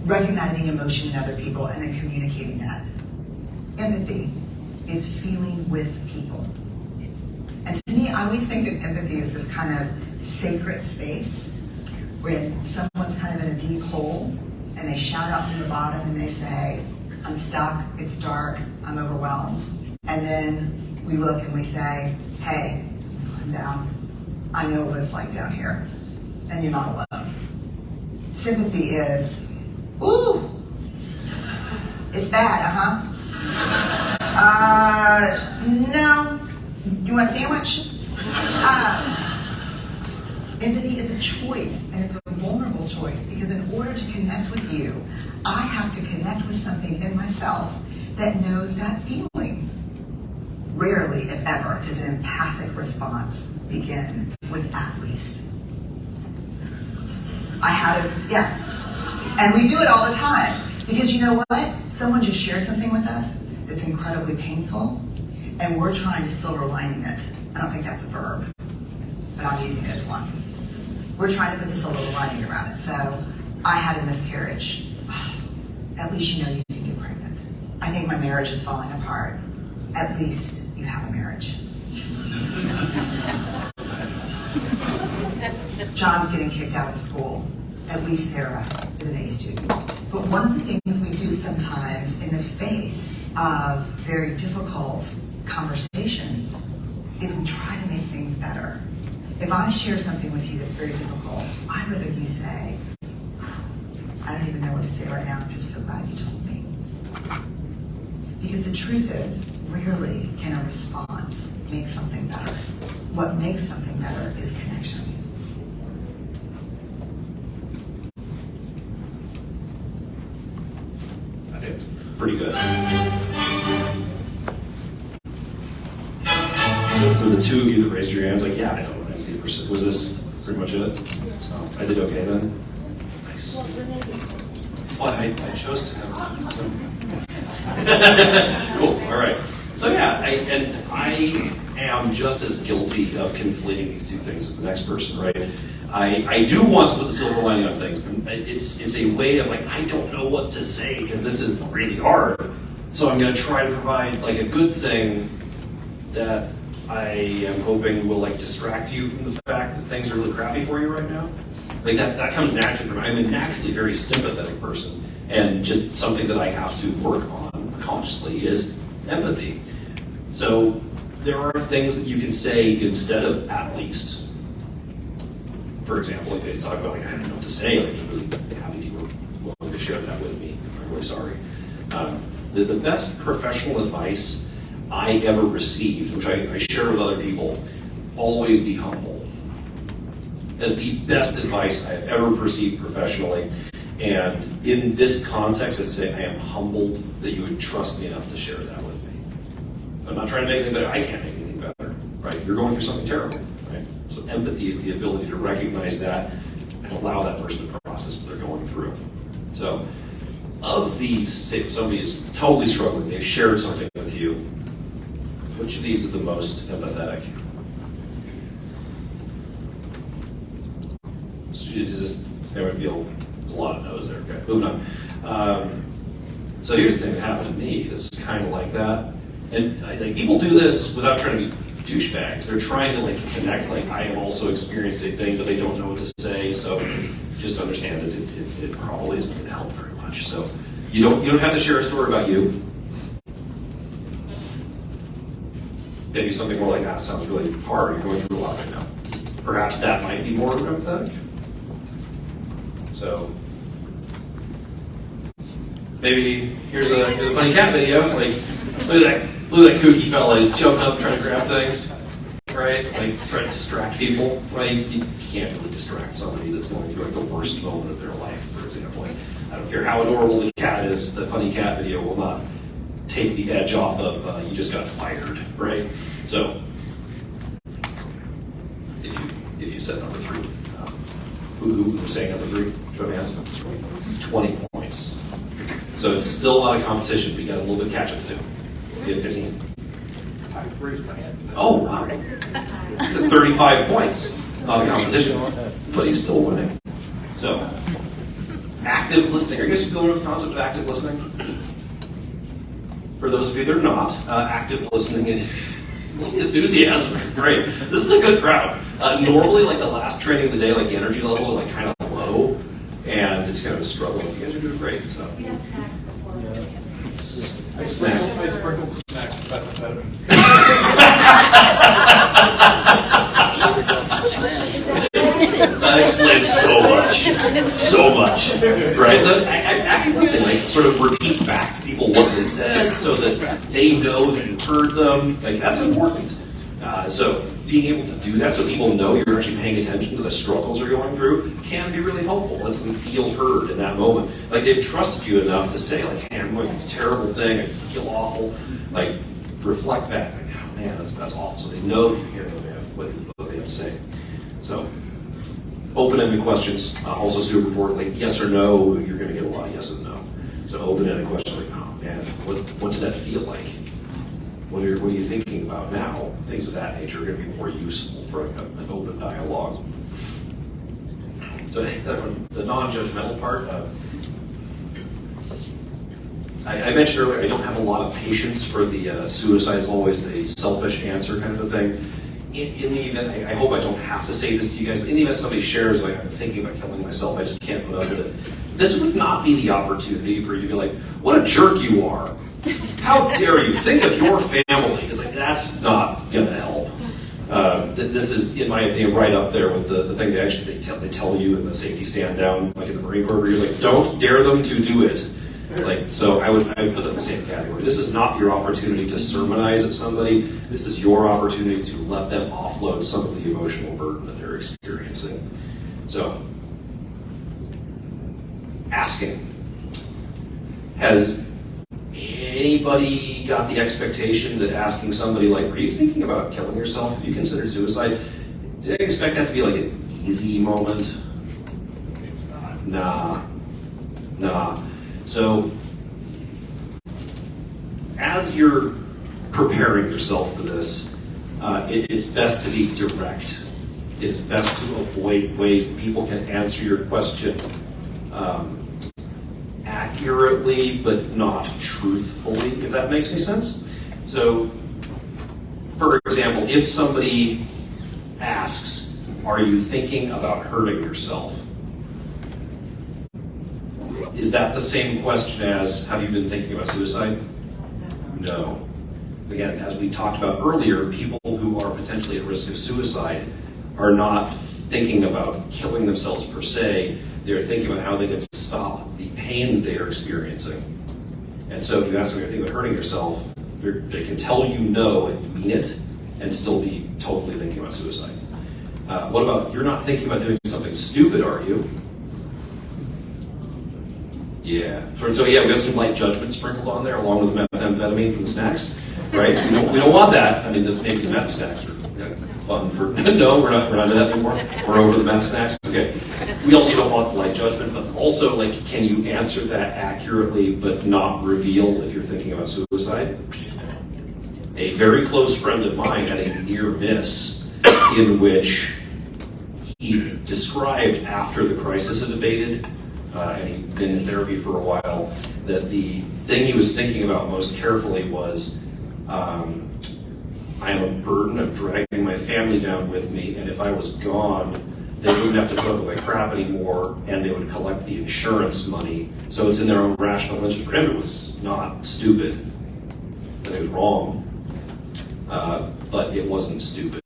Speaker 8: Recognizing emotion in other people and then communicating that. Empathy is feeling with people. And to me, I always think that empathy is this kind of sacred space when someone's kind of in a deep hole and they shout out from the bottom and they say, I'm stuck, it's dark, I'm overwhelmed. And then we look and we say, hey, I'm down. I know what it's like down here. And you're not alone. Sympathy is, ooh, it's bad, no. You want a sandwich? Empathy is a choice, and it's a vulnerable choice, because in order to connect with you, I have to connect with something in myself that knows that feeling. Rarely, if ever, does an empathic response begin with at least. And we do it all the time. Because you know what? Someone just shared something with us that's incredibly painful, and we're trying to silver lining it. I don't think that's a verb, but I'm using it as one. We're trying to put the silver lining around it. So, I had a miscarriage. At least you know you can get pregnant. I think my marriage is falling apart. At least you have a marriage. John's getting kicked out of school. At least Sarah is an A student. But one of the things we do sometimes in the face of very difficult conversations is we try to make things better. If I share something with you that's very difficult, I'd rather you say, I don't even know what to say right now, I'm just so glad you told me. Because the truth is, rarely can a response make something better. What makes something better is connection.
Speaker 2: I think it's pretty good. So for the two of you that raised your hands, like, yeah, I know what empathy was. Was this pretty much it? So I did okay then? Nice. Well, I chose to have so. Cool, all right. So yeah, I am just as guilty of conflating these two things as the next person, right? I do want to put the silver lining on things. It's a way of like, I don't know what to say because this is really hard. So I'm going to try to provide like a good thing that I am hoping will like distract you from the fact that things are really crappy for you right now. Like that comes naturally from me. I'm a naturally very sympathetic person, and just something that I have to work on consciously is empathy. So there are things that you can say instead of "at least." For example, like they talk about like I don't know what to say. Like I'm really happy that you were willing to share that with me. I'm really sorry. The best professional advice I ever received, which I share with other people, always be humble, as the best advice I've ever received professionally. And in this context, I'd say I am humbled that you would trust me enough to share that with me. I'm not trying to make anything better. I can't make anything better, right? You're going through something terrible, right? So empathy is the ability to recognize that and allow that person to process what they're going through. So of these, say if somebody is totally struggling, they've shared something with you, which of these is the most empathetic? Anyone feel a lot of no's there? Okay, moving on. So here's the thing that happened to me that's kind of like that. And I think people do this without trying to be douchebags. They're trying to like connect, like I have also experienced a thing, but they don't know what to say. So just understand that it probably isn't going to help very much. So you don't have to share a story about you. Maybe something more like that sounds really hard. You're going through a lot right now. Perhaps that might be more empathetic. So maybe here's a funny cat video. Like look at that kooky fella. He's jumping up trying to grab things, right? Like trying to distract people. Right? You can't really distract somebody that's going through like the worst moment of their life. For example, like I don't care how adorable the cat is. The funny cat video will not take the edge off of you just got fired, right? So if you said number 3, who was saying number 3? Show of hands. 20 points. So it's still a lot of competition, but you got a little bit of catch up to do. You had 15.
Speaker 4: I raised my hand.
Speaker 2: Oh wow! 35 points. Not a competition, but he's still winning. So active listening. Are you guys familiar with the concept of active listening? For those of you that are not, active listening is enthusiasm. Great. This is a good crowd. Normally, like the last training of the day, like the energy levels are like kind of low, and it's kind of a struggle. You guys are doing great. So.
Speaker 7: We had snacks before.
Speaker 2: I snack.
Speaker 4: I sprinkled snacks with methamphetamine.
Speaker 2: That explains so much, right? So active listening, like sort of repeat back to people what they said, so that they know that you heard them. Like that's important. So being able to do that, so people know you're actually paying attention to the struggles they're going through, can be really helpful. Lets them feel heard in that moment. Like they've trusted you enough to say, like, "Hey, I'm going through this terrible thing. I feel awful." Like reflect back, like, "Oh man, that's awful." So they know that you hear what they have to say. So. Open-ended questions, also super important, like yes or no, you're going to get a lot of yes and no. So open-ended questions like, oh man, what did that feel like? What are you thinking about now? Things of that nature are going to be more useful for an open dialogue. So the non-judgmental part, I mentioned earlier, I don't have a lot of patience for the suicide is always a selfish answer kind of a thing. In the event, I hope I don't have to say this to you guys, but in the event somebody shares, like, I'm thinking about killing myself, I just can't put up with it. This would not be the opportunity for you to be like, what a jerk you are. How dare you? Think of your family. It's like, that's not going to help. This is, in my opinion, right up there with the thing they tell you in the safety stand down, like in the Marine Corps, where you're like, don't dare them to do it. Like, so I would put it in the same category. This is not your opportunity to sermonize at somebody. This is your opportunity to let them offload some of the emotional burden that they're experiencing. So, asking. Has anybody got the expectation that asking somebody like, are you thinking about killing yourself if you consider suicide? Did I expect that to be like an easy moment? Nah. So, as you're preparing yourself for this, it's best to be direct. It is best to avoid ways that people can answer your question accurately, but not truthfully, if that makes any sense. So, for example, if somebody asks, are you thinking about hurting yourself? Is that the same question as, have you been thinking about suicide? No. Again, as we talked about earlier, people who are potentially at risk of suicide are not thinking about killing themselves per se. They're thinking about how they can stop the pain that they are experiencing. And so if you ask them if you're thinking about hurting yourself, they can tell you no and mean it and still be totally thinking about suicide. What about, you're not thinking about doing something stupid, are you? Yeah. So yeah, we got some light judgment sprinkled on there along with methamphetamine from the snacks, right? We don't want that. I mean, maybe the meth snacks are fun for, no, we're not doing that anymore. We're over the meth snacks. Okay. We also don't want the light judgment, but also, like, can you answer that accurately but not reveal if you're thinking about suicide? A very close friend of mine had a near miss in which he described after the crisis had abated, and he'd been in therapy for a while, that the thing he was thinking about most carefully was, I am a burden, I'm dragging my family down with me, and if I was gone, they wouldn't have to put up with my crap anymore, and they would collect the insurance money. So it's in their own rational interest. For him, it was not stupid, but it was wrong, but it wasn't stupid.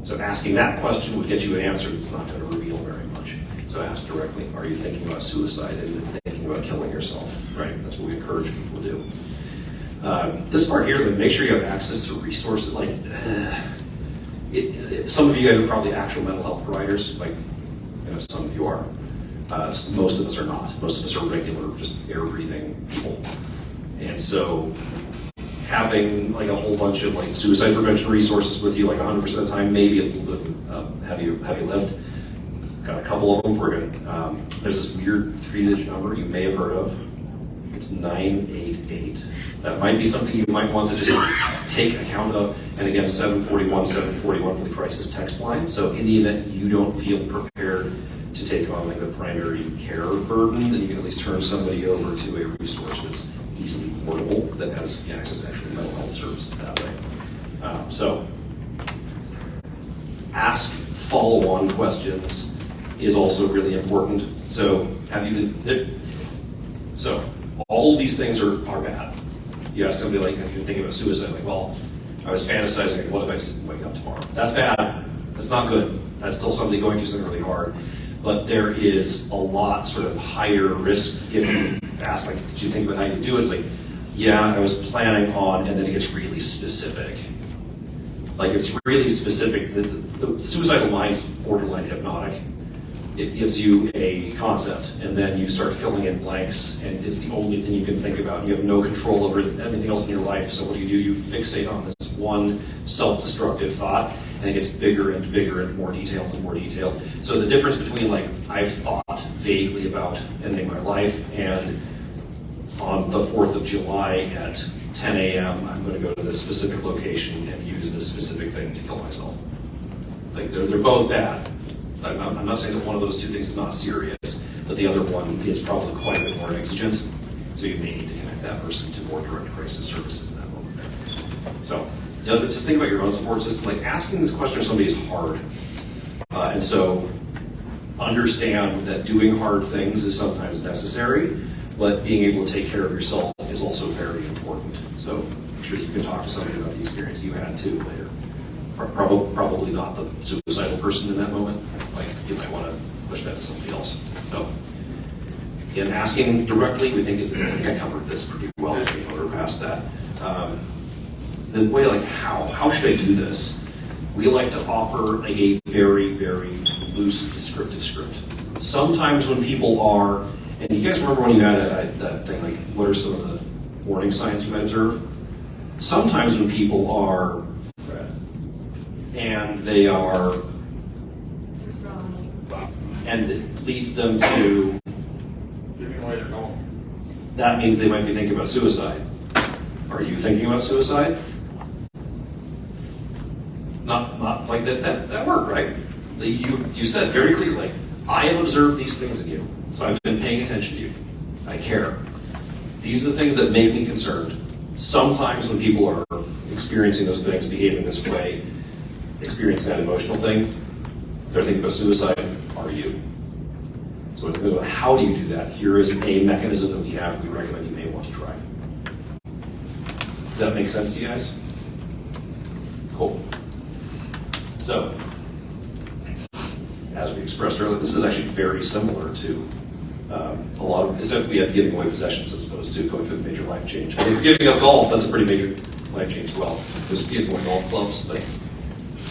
Speaker 2: So asking that question would get you an answer that's not going to reveal very much. So ask directly, are you thinking about suicide and thinking about killing yourself, right? That's what we encourage people to do. This part here, like, make sure you have access to resources. Like, some of you guys are probably actual mental health providers, like, you know, some of you are. Most of us are not. Most of us are regular, just air-breathing people. And so having like a whole bunch of like suicide prevention resources with you, like 100% of the time, maybe a little bit heavy lift. Got a couple of them for you. There's this weird 3-digit number you may have heard of. It's 988. That might be something you might want to just take account of. And again, 741 for the crisis text line. So in the event you don't feel prepared to take on like the primary care burden, then you can at least turn somebody over to a resource that's easily portable, that has access to actual mental health services that way. So ask follow-on questions is also really important. So have you been, so all these things are bad. You ask somebody like, have you been thinking about suicide? Like, well, I was fantasizing, like, what if I just wake up tomorrow? That's bad. That's not good. That's still somebody going through something really hard. But there is a lot sort of higher risk if you ask, like, did you think about how you do it? It's like, yeah, I was planning on, and then it gets really specific. Like, if it's really specific, the suicidal mind is borderline hypnotic. It gives you a concept, and then you start filling in blanks, and it's the only thing you can think about. You have no control over anything else in your life, so what do? You fixate on this one self-destructive thought, and it gets bigger and bigger and more detailed and more detailed. So the difference between, like, I've thought vaguely about ending my life, and on the 4th of July at 10 a.m., I'm going to go to this specific location and use this specific thing to kill myself. Like, they're both bad. I'm not saying that one of those two things is not serious, but the other one is probably quite a bit more exigent, so you may need to connect that person to more direct crisis services in that moment. So, just think about your own support system. Like, asking this question of somebody is hard. And so, understand that doing hard things is sometimes necessary, but being able to take care of yourself is also very important. So, make sure that you can talk to somebody about the experience you had too later. Probably not the suicidal person in that moment. Like, you might want to push that to somebody else. So, again, asking directly, I think I covered this pretty well. We're past that. The way, like, how should I do this? We like to offer like a very, very loose descriptive script. Sometimes when people are, and you guys remember when you had that thing, like, what are some of the warning signs you might observe? Sometimes when people are and they are, and it leads them to, that means they might be thinking about suicide. Are you thinking about suicide? Not like that worked, right? You said very clearly, I have observed these things in you, so I've been paying attention to you. I care. These are the things that make me concerned. sometimes when people are experiencing those things, behaving this way, experiencing that emotional thing, they're thinking about suicide, are you? So how do you do that? Here is a mechanism that we have we recommend you may want to try. Does that make sense to you guys? Cool. So, as we expressed earlier, this is actually very similar to a lot of, except we have giving away possessions as opposed to going through the major life change. And if you're giving up golf, that's a pretty major life change as well. Because giving away golf clubs, like,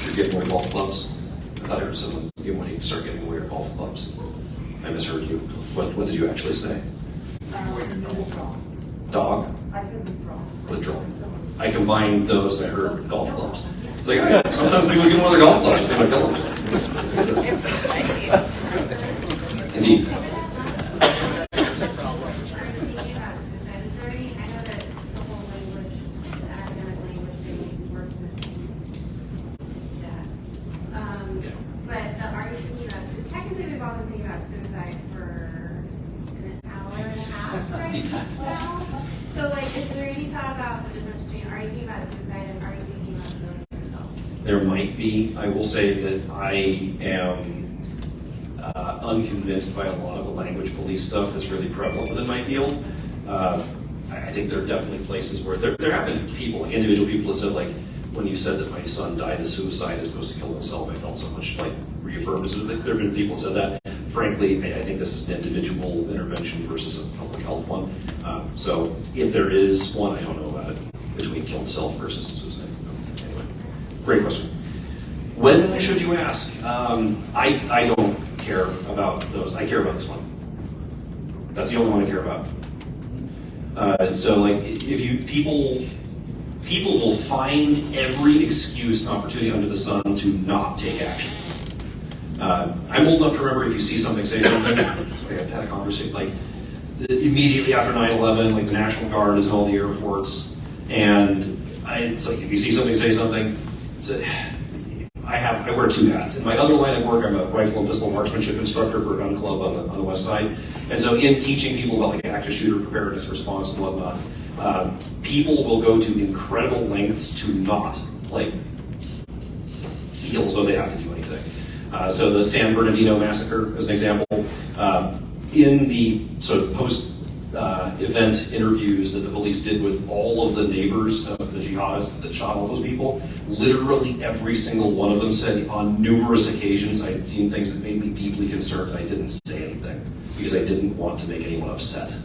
Speaker 2: you're giving away golf clubs. I thought I heard someone, when you start giving away your golf clubs. I misheard you. What did you actually say? Dog?
Speaker 7: I said
Speaker 2: Withdrawal. I combined those and I heard golf clubs. It's like, yeah, sometimes people give them other golf clubs if they don't kill them. Indeed.
Speaker 9: But are you thinking about, technically we've all been thinking about suicide for an hour and a half right now. So like, is there any thought about the difference between, are you thinking about suicide and are you thinking about killing yourself?
Speaker 2: There might be. I will say that I am unconvinced by a lot of the language police stuff that's really prevalent within my field. I think there are definitely places where there have been people, like individual people that said, like, when you said that my son died of suicide as opposed to killing himself, I felt so much like reaffirmed. So there have been people that said that. Frankly, I think this is an individual intervention versus a public health one. So if there is one, I don't know about it, between killed self versus suicide. Anyway, great question. When should you ask? I don't care about those. I care about this one. That's the only one I care about. So like, if you people will find every excuse and opportunity under the sun to not take action. I'm old enough to remember if you see something, say something. I think I've had a conversation, like immediately after 9/11, like the National Guard is in all the airports. And it's like, if you see something, say something. I wear two hats. In my other line of work, I'm a rifle and pistol marksmanship instructor for a gun club on the west side. And so in teaching people about like active shooter preparedness response and whatnot, people will go to incredible lengths to not like feel as though they have to do anything. So the San Bernardino Massacre, as an example, in the sort of post-event interviews that the police did with all of the neighbors of the jihadists that shot all those people, literally every single one of them said on numerous occasions I had seen things that made me deeply concerned and I didn't say anything because I didn't want to make anyone upset.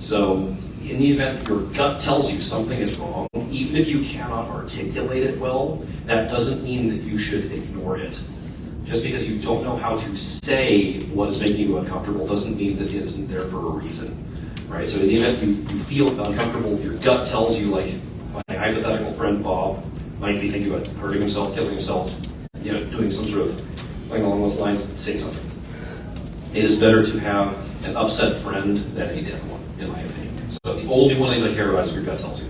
Speaker 2: So in the event that your gut tells you something is wrong, even if you cannot articulate it well, that doesn't mean that you should ignore it. Just because you don't know how to say what is making you uncomfortable doesn't mean that it isn't there for a reason, right? So in the event you feel uncomfortable, your gut tells you, like, my hypothetical friend Bob might be thinking about hurting himself, killing himself, doing some sort of thing along those lines, say something. It is better to have an upset friend than a dead one, in my opinion. So the only one of these I care about is your gut tells you.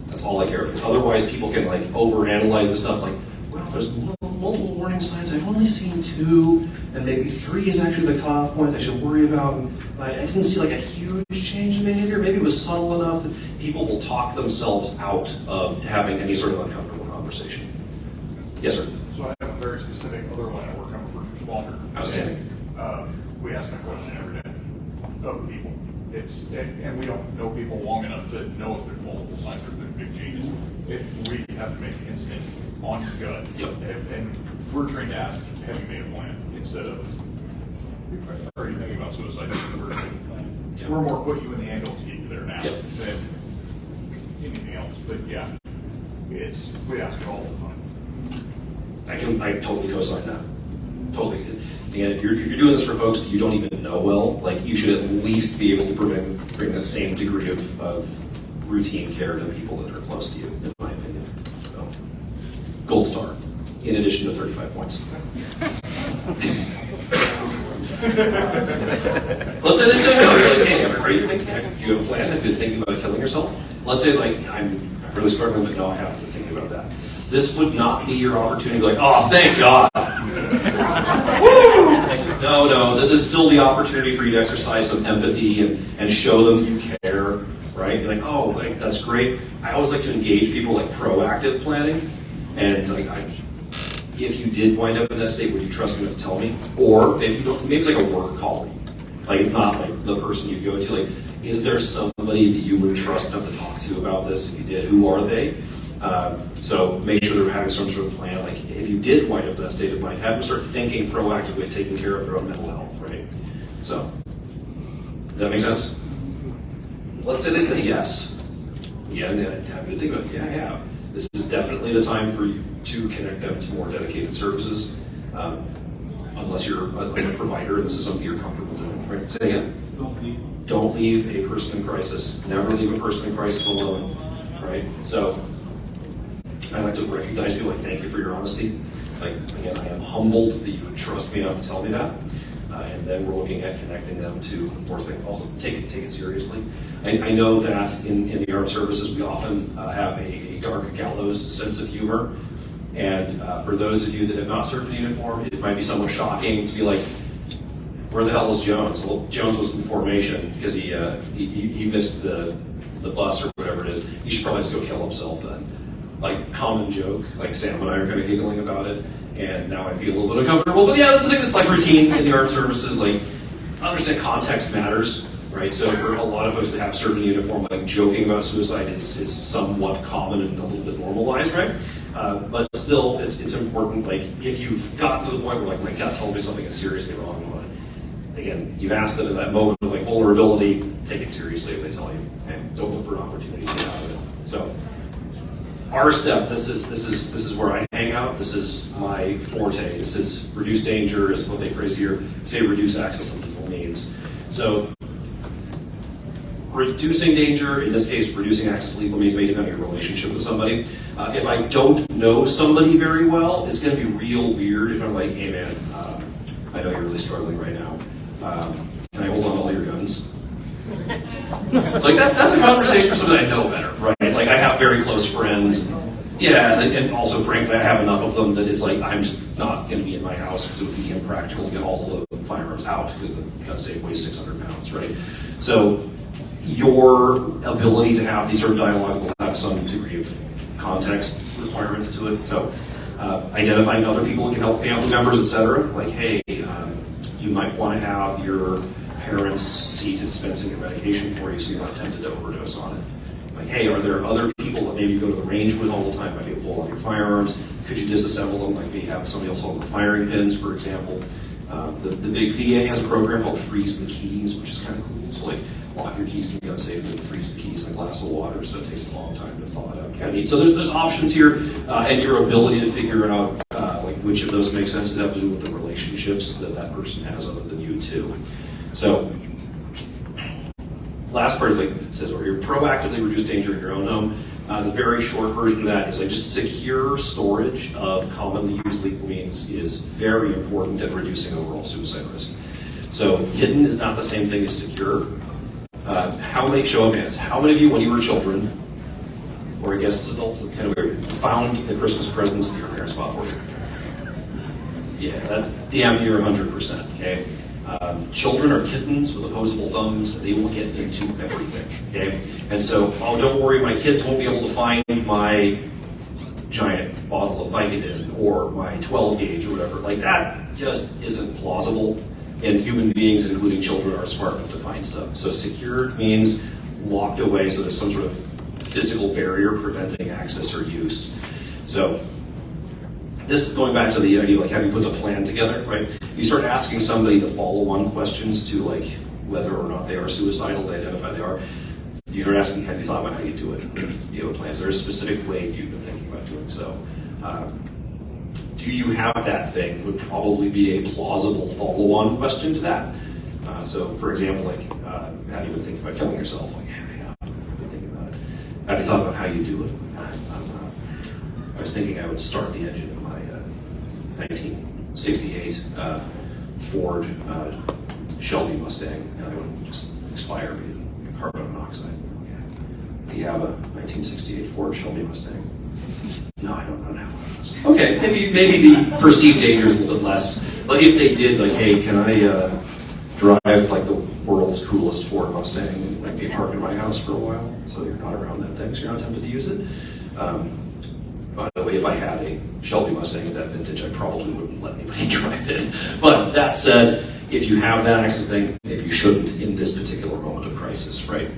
Speaker 2: That's all I care about. Otherwise, people can like overanalyze this stuff. Like, well, there's multiple warning signs. I've only seen 2, and maybe 3 is actually the cutoff point I should worry about. And I didn't see like a huge change in behavior. Maybe it was subtle enough that people will talk themselves out of having any sort of uncomfortable conversation. Yes, sir.
Speaker 5: So I have a very specific other line of work. I'm a first responder.
Speaker 2: Outstanding.
Speaker 5: We ask that question every day of people. And we don't know people long enough to know if there's multiple signs or if there's big changes. If we have to make an instant on your gut, and we're trained to ask, have you made a plan? Instead of, are you thinking about suicide? We're more put you in the ambulance to get you there now than anything else. But yeah, we ask it all the time.
Speaker 2: I totally co-sign that. Totally. Again, if you're doing this for folks that you don't even know well, like you should at least be able to bring the same degree of routine care to people that are close to you, in my opinion. So, gold star, in addition to 35 points. Let's say they say no. You're like, hey, are you thinking? Do you have a plan? Have you been thinking about killing yourself? Let's say like I'm really struggling, but no, I haven't been thinking about that. This would not be your opportunity to be like, oh, thank God. No, this is still the opportunity for you to exercise some empathy and show them you care, right? You're like, oh, like that's great. I always like to engage people like proactive planning, and like if you did wind up in that state, would you trust me enough to tell me? Or if you don't, maybe it's like a work colleague. Like it's not like the person you go to. Like, is there somebody that you would trust enough to talk to about this? If you did, who are they? So make sure they're having some sort of plan. Like if you did wind up in that state of mind, have them start thinking proactively, taking care of their own mental health, right? So, does that make sense? Let's say they say yes. Yeah, and have you think about it. Yeah. This is definitely the time for you to connect them to more dedicated services. Unless you're a provider and this is something you're comfortable doing, right? Say again. Don't leave a person in crisis. Never leave a person in crisis alone, right? So I like to recognize people. Like, thank you for your honesty. Like, again, I am humbled that you would trust me enough to tell me that. And then we're looking at connecting them to more things. Also, take it seriously. I know that in the armed services, we often have a dark gallows sense of humor. And for those of you that have not served in uniform, it might be somewhat shocking to be like, where the hell is Jones? Well, Jones was in formation because he missed the bus or whatever it is. He should probably just go kill himself then. Like, common joke. Like, Sam and I are kind of giggling about it. And now I feel a little bit uncomfortable. But yeah, that's the thing that's like routine in the armed services. Like, I understand context matters, right? So for a lot of folks that have served in uniform, like joking about suicide is somewhat common and a little bit normalized, right? But still, it's important. Like, if you've gotten to the point where like, my gut told me something is seriously wrong, again, you've asked them in that moment of like vulnerability, take it seriously if they tell you, and don't look for an opportunity to get out of it. So, our step, this is where I hang out. This is my forte. This is reduce danger is what they phrase here. Say reduce access to lethal means. So, reducing danger, in this case, reducing access to lethal means making having a relationship with somebody. If I don't know somebody very well, it's going to be real weird if I'm like, hey man, I know you're really struggling right now. Can I hold on to all your guns? Like that's a conversation for somebody I know better, right? Like I have very close friends. Yeah, and also frankly, I have enough of them that it's like I'm just not going to be in my house because it would be impractical to get all of the firearms out because the gun safe weighs 600 pounds, right? So your ability to have these sort of dialogues will have some degree of context requirements to it. So identifying other people who can help family members, etc. Like, hey, you might want to have your parents see to dispensing your medication for you so you're not tempted to overdose on it. Like, hey, are there other people that maybe you go to the range with all the time, might be able to blow all your firearms? Could you disassemble them? Like maybe have somebody else hold the firing pins, for example. The big VA has a program called Freeze the Keys, which is kind of cool. So like lock your keys to be unsafe and then freeze the keys in a glass of water, so it takes a long time to thaw it out. Kind of neat. So there's options here, and your ability to figure out like which of those make sense does have to do with the relationships that person has other than you too. So last part is like it says, or you proactively reduce danger in your own home. The very short version of that is like just secure storage of commonly used lethal means is very important at reducing overall suicide risk. So hidden is not the same thing as secure. How many, show of hands, how many of you when you were children, or I guess as adults, kind of weird, found the Christmas presents that your parents bought for you? Yeah, that's damn near 100%, okay? Children are kittens with opposable thumbs. They will get into everything, okay? And so, oh, don't worry, my kids won't be able to find my giant bottle of Vicodin or my 12 gauge or whatever. Like, that just isn't plausible. And human beings, including children, are smart enough to find stuff. So secured means locked away, so there's some sort of physical barrier preventing access or use. So this is going back to the idea of like, have you put a plan together, right? You start asking somebody the follow-on questions to like whether or not they are suicidal, they identify they are. You start asking, have you thought about how you do it? Do you have a plan? Is there a specific way you've been thinking about doing so? Do you have that thing would probably be a plausible follow-on question to that. So for example, like, have you been thinking about killing yourself? Like, yeah, I've been thinking about it. Have you thought about how you do it? I was thinking I would start the engine of my 1968 Ford Shelby Mustang, and I would just expire in carbon monoxide. Okay. Do you have a 1968 Ford Shelby Mustang? No, I don't have one of those. Okay, maybe the perceived danger is a little bit less. But if they did, like, hey, can I drive like the world's coolest Ford Mustang? Like,
Speaker 10: might be parked in my house for a while, so you're not around that thing, so you're not tempted to use it. By the way, if I had a Shelby Mustang of that vintage, I probably wouldn't let anybody drive it. But that said, if you have that access thing, maybe you shouldn't in this particular moment of crisis, right?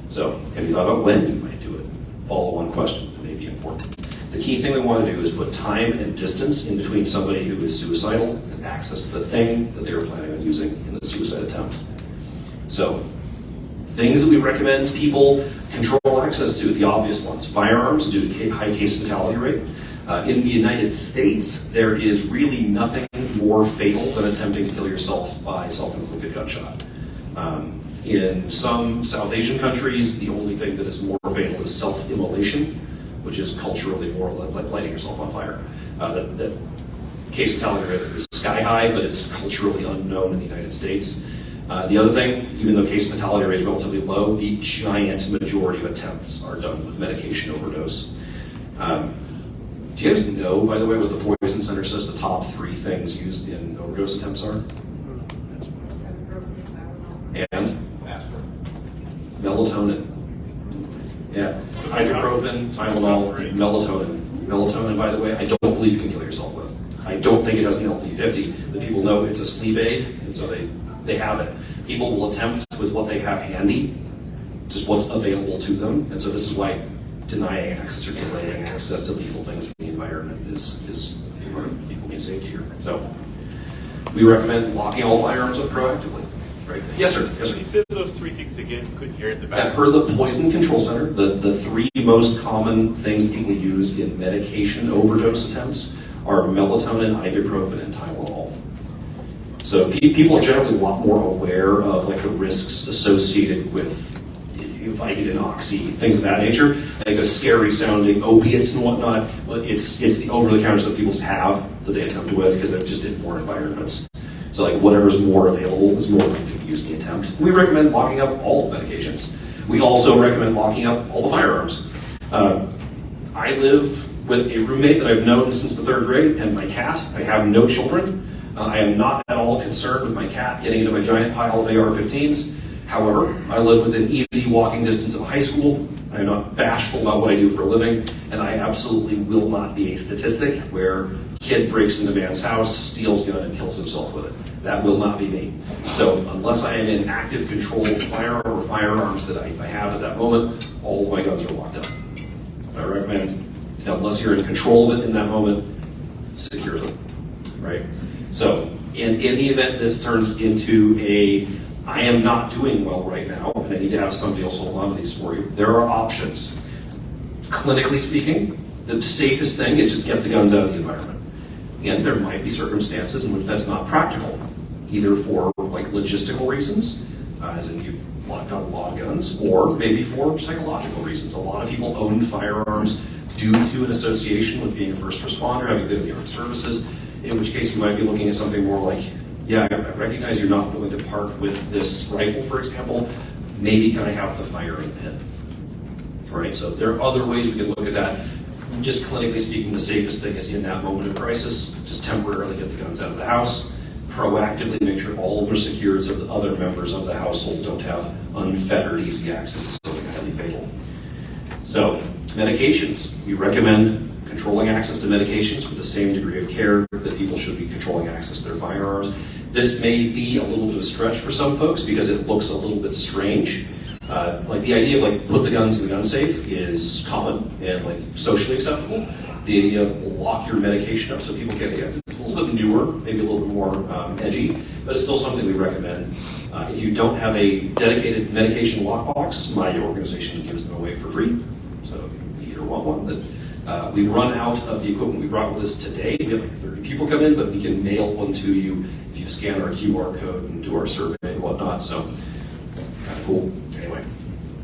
Speaker 10: So have you thought about when you might do it? Follow-on question, it may be important. The key thing we want to do is put time and distance in between somebody who is suicidal and access to the thing that they were planning on using in the suicide attempt. So, things that we recommend people control access to, the obvious ones. Firearms due to high case fatality rate. In the United States, there is really nothing more fatal than attempting to kill yourself by self-inflicted gunshot. In some South Asian countries, the only thing that is more fatal is self-immolation, which is culturally more like lighting yourself on fire. That case fatality rate is sky high, but it's culturally unknown in the United States. The other thing, even though case fatality rate is relatively low, the giant majority of attempts are done with medication overdose. Do you guys know, by the way, what the Poison Center says the top 3 things used in overdose attempts are? And? Melatonin. Yeah, ibuprofen, Tylenol, melatonin. Melatonin, by the way, I don't believe you can kill yourself with. I don't think it has an LD50. The people know it's a sleep aid, and so they have it. People will attempt with what they have handy, just what's available to them, and so this is why denying access or delaying access to lethal things in the environment is part of people being safety here. So we recommend locking all firearms up proactively. Right? Yes, sir. Yes, sir.
Speaker 5: Can you say those 3 things again? Couldn't hear it in the back.
Speaker 10: Yeah, per the Poison Control Center, the 3 most common things people use in medication overdose attempts are melatonin, ibuprofen, and Tylenol. So people are generally a lot more aware of like the risks associated with Vicodin, Oxy, things of that nature. I think the scary sounding opiates and whatnot, but it's the over-the-counter stuff people have that they attempt with because they're just in more environments. So like whatever's more available is more likely to be used in the attempt. We recommend locking up all the medications. We also recommend locking up all the firearms. I live with a roommate that I've known since the 3rd grade and my cat. I have no children. I am not at all concerned with my cat getting into my giant pile of AR-15s. However, I live within easy walking distance of a high school. I am not bashful about what I do for a living, and I absolutely will not be a statistic where kid breaks into man's house, steals a gun, and kills himself with it. That will not be me. So unless I am in active control of the firearm or firearms that I have at that moment, all of my guns are locked up. I recommend, unless you're in control of it in that moment, secure them, right? So in the event this turns into I am not doing well right now, and I need to have somebody else hold on to these for you, there are options. Clinically speaking, the safest thing is just get the guns out of the environment. And there might be circumstances in which that's not practical, either for like logistical reasons, as in you've locked out a lot of guns, or maybe for psychological reasons. A lot of people own firearms due to an association with being a first responder, having been in the armed services, in which case you might be looking at something more like, yeah, I recognize you're not willing to part with this rifle, for example. Maybe can I have the firing pin? All right, so there are other ways we can look at that. Just clinically speaking, the safest thing is in that moment of crisis, just temporarily get the guns out of the house, proactively make sure all of the secured so that other members of the household don't have unfettered easy access to something highly fatal. So, medications. We recommend controlling access to medications with the same degree of care that people should be controlling access to their firearms. This may be a little bit of a stretch for some folks because it looks a little bit strange. Like the idea of like put the guns in the gun safe is common and like socially acceptable. The idea of lock your medication up so people can't get it. It's a little bit newer, maybe a little bit more edgy, but it's still something we recommend. If you don't have a dedicated medication lockbox, my organization gives them away for free. So if you need or want one, then we run out of the equipment we brought with us today. We have like 30 people come in, but we can mail one to you if you scan our QR code and do our survey and whatnot. So kind of cool. Anyway,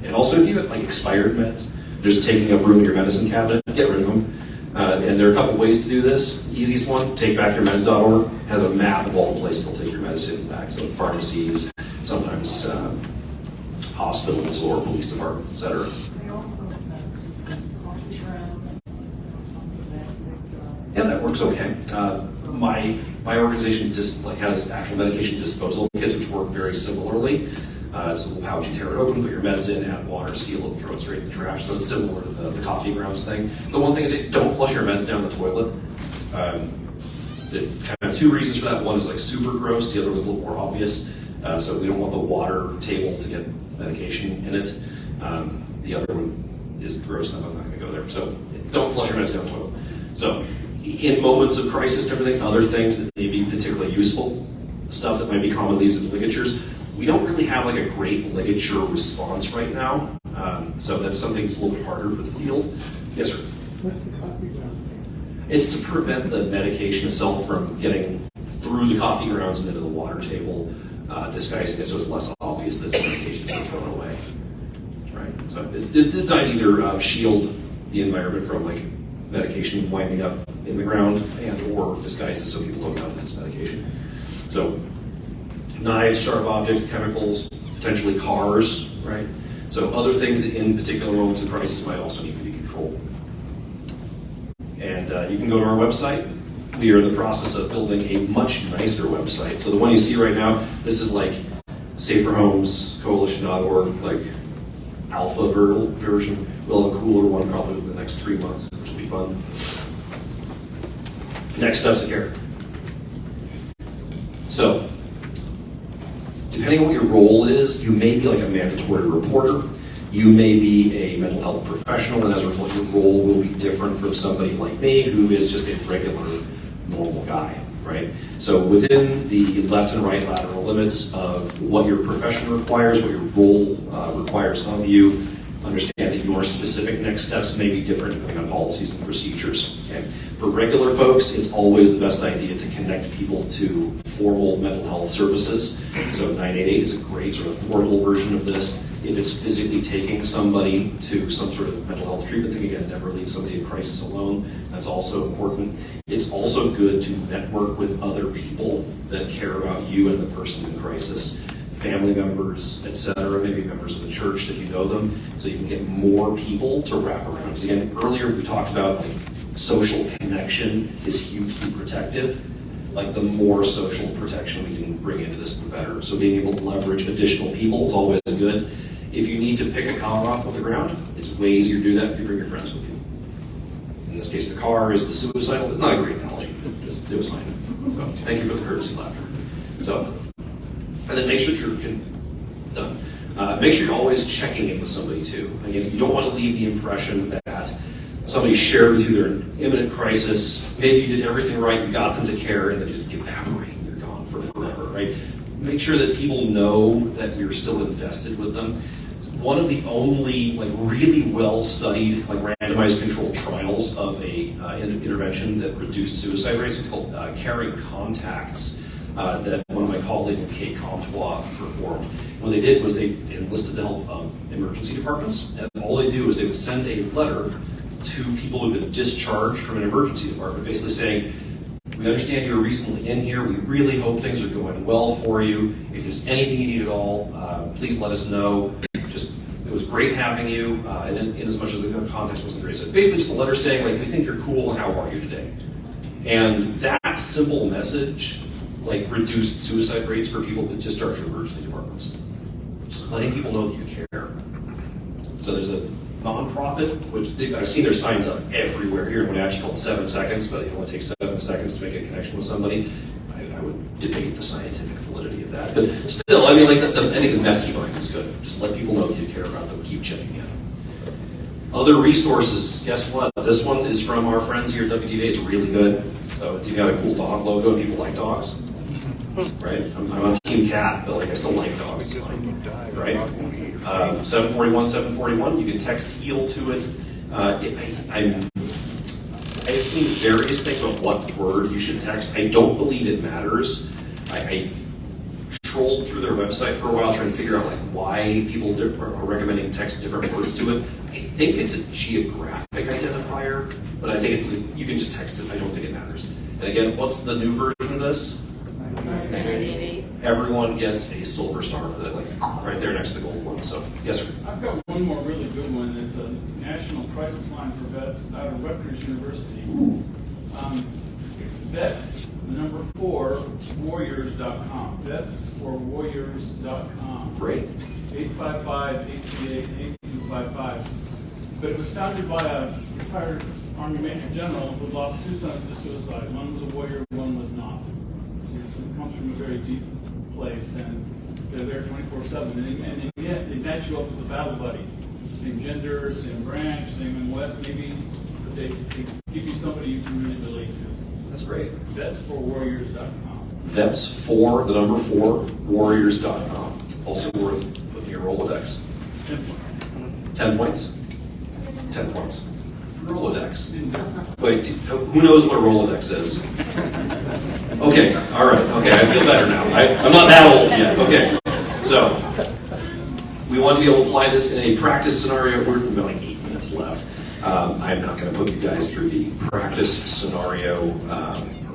Speaker 10: and also if you have like expired meds, just taking up room in your medicine cabinet, get rid of them. And there are a couple ways to do this. Easiest one, takebackyourmeds.org has a map of all the places they'll take your medicine back. So pharmacies, sometimes hospitals or police departments, etc.
Speaker 7: They also send coffee grounds,
Speaker 10: Yeah, that works okay. My organization just like has actual medication disposal kits which work very similarly. It's a little pouch, you tear it open, put your meds in, add water, seal it, throw it straight in the trash. So it's similar to the coffee grounds thing. The one thing is, don't flush your meds down the toilet. Kind of two reasons for that. One is like super gross. The other was a little more obvious. So we don't want the water table to get medication in it. The other one is gross enough. I'm not going to go there. So don't flush your meds down the toilet. So in moments of crisis and everything, other things that may be particularly useful, stuff that might be commonly used as ligatures. We don't really have like a great ligature response right now. So that's something that's a little bit harder for the field. Yes, sir?
Speaker 4: What's the coffee ground?
Speaker 10: It's to prevent the medication itself from getting through the coffee grounds and into the water table, disguising it so it's less obvious that it's medications are thrown away. Right. So it's designed either shield the environment from like medication winding up in the ground and or disguise it so people don't know that it's medication. So knives, sharp objects, chemicals, potentially cars, right? So other things that in particular moments of crisis might also need to be controlled. And you can go to our website. We are in the process of building a much nicer website. So the one you see right now, this is like Safer Homes, Coalition.org, like alpha version. We'll have a cooler one probably within the next 3 months, which will be fun. Next steps of care. So, depending on what your role is, you may be like a mandatory reporter. You may be a mental health professional, and as a result, your role will be different from somebody like me, who is just a regular, normal guy, right? So within the left and right lateral limits of what your profession requires, what your role requires of you, understand that your specific next steps may be different depending on policies and procedures. Okay? For regular folks, it's always the best idea to connect people to formal mental health services. So 988 is a great sort of portable version of this. If it's physically taking somebody to some sort of mental health treatment, then again, never leave somebody in crisis alone. That's also important. It's also good to network with other people that care about you and the person in crisis. Family members, etc., maybe members of the church that you know them, so you can get more people to wrap around. Because again, earlier we talked about like social connection is hugely protective. Like the more social protection we can bring into this, the better. So being able to leverage additional people is always good. If you need to pick a car off the ground, it's way easier to do that if you bring your friends with you. In this case, the car is the suicidal. It's not a great analogy. It was fine. So thank you for the courtesy laughter. So. And then make sure that you're done. Make sure you're always checking in with somebody too. Again, you don't want to leave the impression that somebody shared with you their imminent crisis. Maybe you did everything right, you got them to care, and then you just evaporate and you're gone for forever, right? Make sure that people know that you're still invested with them. One of the only like really well-studied like randomized controlled trials of a intervention that reduced suicide rates is called Caring Contacts. That one of my colleagues at Kate Comtois performed. What they did was they enlisted the help of emergency departments, and all they do is they would send a letter to people who've been discharged from an emergency department, basically saying, we understand you were recently in here, we really hope things are going well for you. If there's anything you need at all, please let us know. It was great having you, and in as much as the context wasn't great. So basically just a letter saying, like, we think you're cool, and how are you today? And that simple message like reduced suicide rates for people that discharge from emergency departments. Just letting people know that you care. So there's a nonprofit, which I've seen their signs up everywhere here in Wenatchee called 7 Seconds, but it only takes 7 seconds to make a connection with somebody. I would debate the scientific validity of that. But still, I mean, like I think the message behind is good. Just let people know that you care about them, keep checking in. Other resources, guess what? This one is from our friends here at WDA. It's really good. So it's got a cool dog logo, and people like dogs. Right? I'm on Team Cat, but like I still like dogs. Right? 741, you can text HEAL to it. I've seen various things about what word you should text. I don't believe it matters. I trolled through their website for a while trying to figure out like why people are recommending text different words to it. I think it's a geographic identifier, but I think you can just text it. I don't think it matters. And again, what's the new version of this? Everyone gets a silver star for that, like right there next to the gold one. So, yes, sir.
Speaker 4: I've got one more really good one. It's a national crisis line for vets out of Rutgers University. Vets The number 4, warriors.com. That's for warriors.com.
Speaker 10: Great.
Speaker 4: 855-838-8255. But it was founded by a retired Army Major General who lost 2 sons to suicide. One was a warrior, one was not. And so it comes from a very deep place, and they're there 24/7. And yet they match you up with a battle buddy. Same gender, same branch, same in West, maybe, but they give you somebody you can really relate to.
Speaker 10: That's great.
Speaker 4: That's for warriors.com.
Speaker 10: That's for the number 4, warriors.com. Also worth putting your Rolodex. 10 points? 10 points. Rolodex. Wait, who knows what a Rolodex is? Okay, all right. Okay, I feel better now. I'm not that old yet. Okay, so we want to be able to apply this in a practice scenario. We're like 8 minutes left. I'm not going to put you guys through the practice scenario.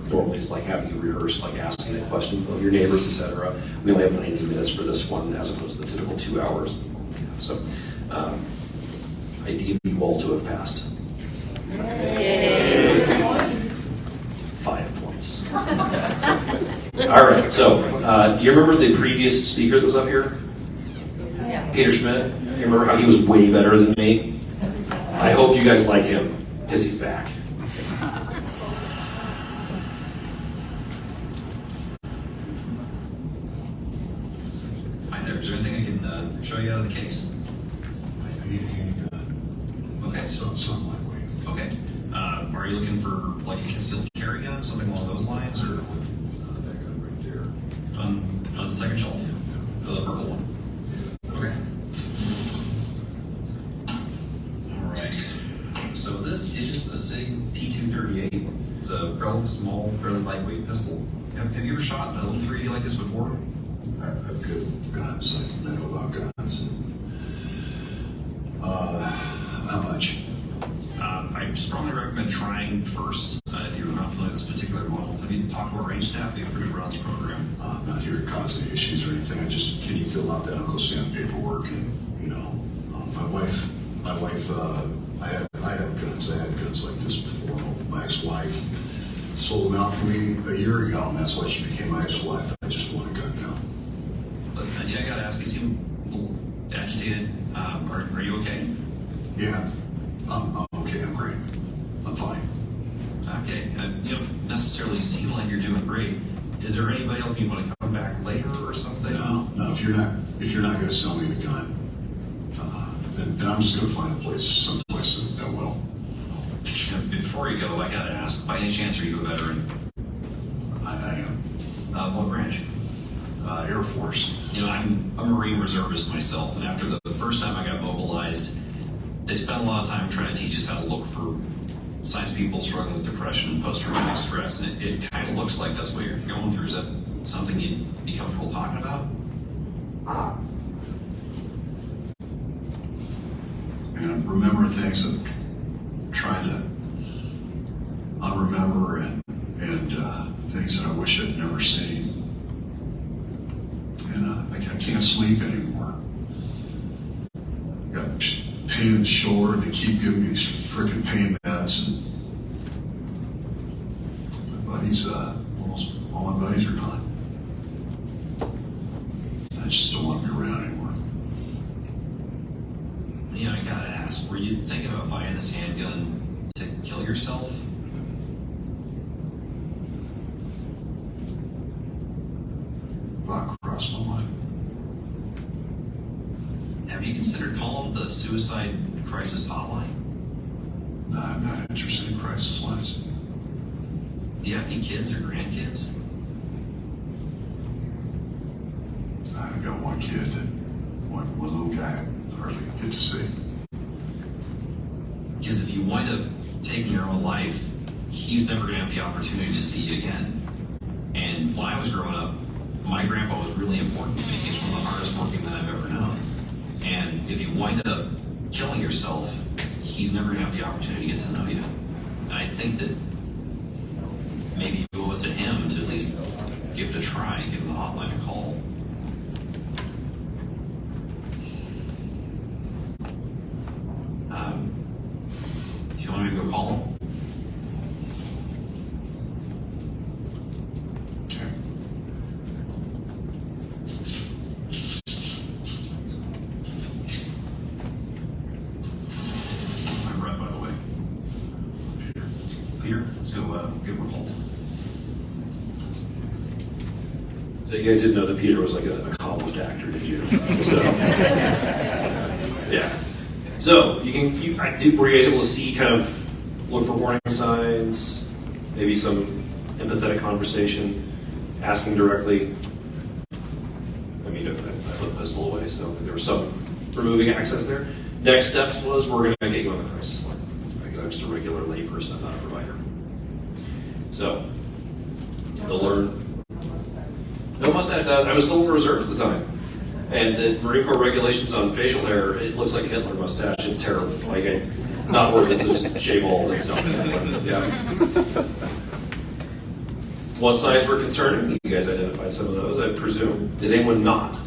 Speaker 10: Normally it's like having you rehearse, like asking a question of your neighbors, etc. We only have 90 minutes for this one as opposed to the typical 2 hours. So I deem you all to have passed. 5 points. All right, so do you remember the previous speaker that was up here? Peter Schmidt? Do you remember how he was way better than me? I hope you guys like him, because he's back.
Speaker 2: Hi there, is there anything I can show you out of the case?
Speaker 11: I need a handgun.
Speaker 2: Okay.
Speaker 11: Something like weight.
Speaker 2: Okay. Are you looking for like a concealed carry gun, something along those lines, or
Speaker 11: That gun right there.
Speaker 2: on the second shelf? So the purple one. Okay. All right. So this is a SIG P238. It's a relatively small, fairly lightweight pistol. Have you ever shot a little 380 like this before?
Speaker 11: I've good guns. I know about guns. How much?
Speaker 2: I strongly recommend trying first if you're not familiar with this particular model. Have you talked to our range staff? We have a pretty rounds program.
Speaker 11: I'm not here to cause any issues or anything. Can you fill out that Uncle Sam paperwork? And my wife. I have guns. I had guns like this before. My ex-wife sold them out for me a year ago, and that's why she became my ex-wife. I just want a gun now.
Speaker 2: But yeah, I gotta ask. You seem a little agitated. Are you okay?
Speaker 11: Yeah, I'm okay. I'm great. I'm fine.
Speaker 2: Okay. You don't necessarily seem like you're doing great. Is there anybody else you want to come back later or something?
Speaker 11: No. If you're not going to sell me the gun, then I'm just going to find someplace that will.
Speaker 2: Before you go, I gotta ask. By any chance, are you a veteran?
Speaker 11: I am.
Speaker 2: What branch?
Speaker 11: Air Force.
Speaker 2: I'm a Marine reservist myself, and after the first time I got mobilized, they spent a lot of time trying to teach us how to look for signs of people struggling with depression and post-traumatic stress, and it kind of looks like that's what you're going through. Is that something you'd be comfortable talking about?
Speaker 11: And I'm remembering things I'm trying to unremember and things that I wish I'd never seen. And I can't sleep anymore. I got pain in the shoulder, and they keep giving me these freaking pain meds. And my buddies, almost all my buddies are gone. I just don't want to be around anymore.
Speaker 2: I gotta ask, were you thinking about buying this handgun to kill yourself?
Speaker 11: Thought crossed my mind.
Speaker 2: Have you considered calling the suicide crisis hotline?
Speaker 11: No, I'm not interested in crisis lines.
Speaker 2: Do you have any kids or grandkids?
Speaker 11: I've got one kid, one little guy I hardly get to see.
Speaker 2: Because if you wind up taking your own life, he's never going to have the opportunity to see you again. And when I was growing up, my grandpa was really important to me. He's one of the hardest working men I've ever known. And if you wind up killing yourself, he's never going to have the opportunity to get to know you. And I think that maybe you owe it to him to at least give it a try, give the hotline a call. Do you want me to go call him?
Speaker 10: Let's go give him a call. So you guys didn't know that Peter was like an accomplished actor, did you? So, yeah. So were you guys able to see kind of look for warning signs, maybe some empathetic conversation, asking directly? I mean, I flipped this a little away, so there was some removing access there. Next steps was we're going to get you on the crisis line, because I'm just a regular layperson, I'm not a provider. So, they'll learn. No mustache. I was still in reserves at the time. And the Marine Corps regulations on facial hair, it looks like a Hitler mustache. It's terrible. Like, not worth it to just shave all of it. Yeah. What signs were concerning? You guys identified some of those, I presume. Did anyone not?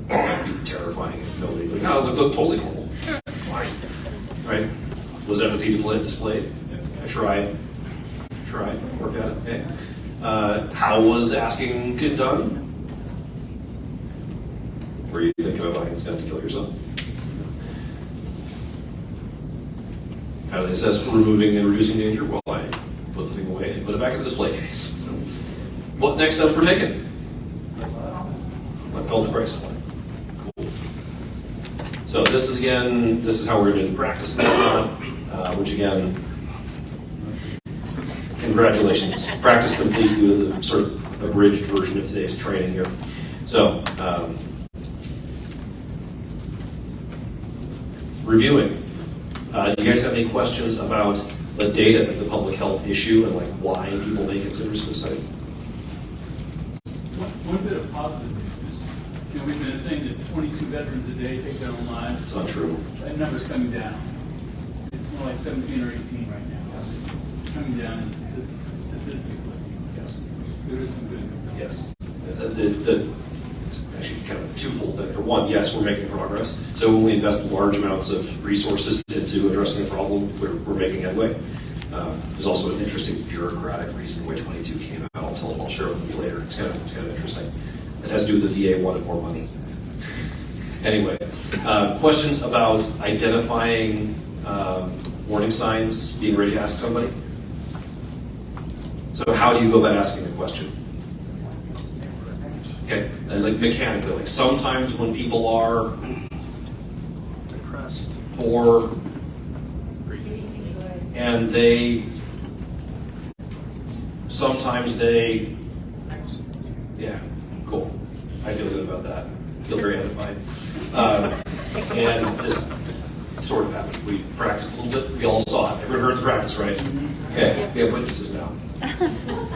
Speaker 10: That would be terrifying if nobody would. No, it looked totally normal. Fine. Right? Was empathy displayed? I tried. Worked at it. Okay. How was asking done? Were you thinking about buying this gun to kill yourself? How do they assess removing and reducing danger? Well, I put the thing away and put it back in the display case. What next steps were taken? Upheld the crisis line. Cool. So this is how we're going to do practice now, which again, congratulations. Practice complete due to the sort of abridged version of today's training here. So, reviewing. Do you guys have any questions about the data of the public health issue and like why people may consider suicide?
Speaker 4: One bit of positive news. We've been saying that 22 veterans a day take their own lives.
Speaker 10: It's not true.
Speaker 4: That number's coming down. It's more like 17 or 18 right now.
Speaker 10: Yes.
Speaker 4: It's coming down statistically.
Speaker 10: Yes.
Speaker 4: There is some good news.
Speaker 10: Yes. Actually kind of a twofold thing. For one, yes, we're making progress. So when we invest large amounts of resources into addressing the problem, we're making headway. There's also an interesting bureaucratic reason why 22 came out. I'll share with you later. It's kind of interesting. It has to do with the VA wanted more money. Anyway, questions about identifying warning signs, being ready to ask somebody? So how do you go about asking the question? Okay, and like mechanically, like sometimes when people are depressed or and yeah, cool. I feel good about that. I feel very edified. And this sort of happened. We practiced a little bit. We all saw it. Everyone heard the practice, right? Okay, we have witnesses now.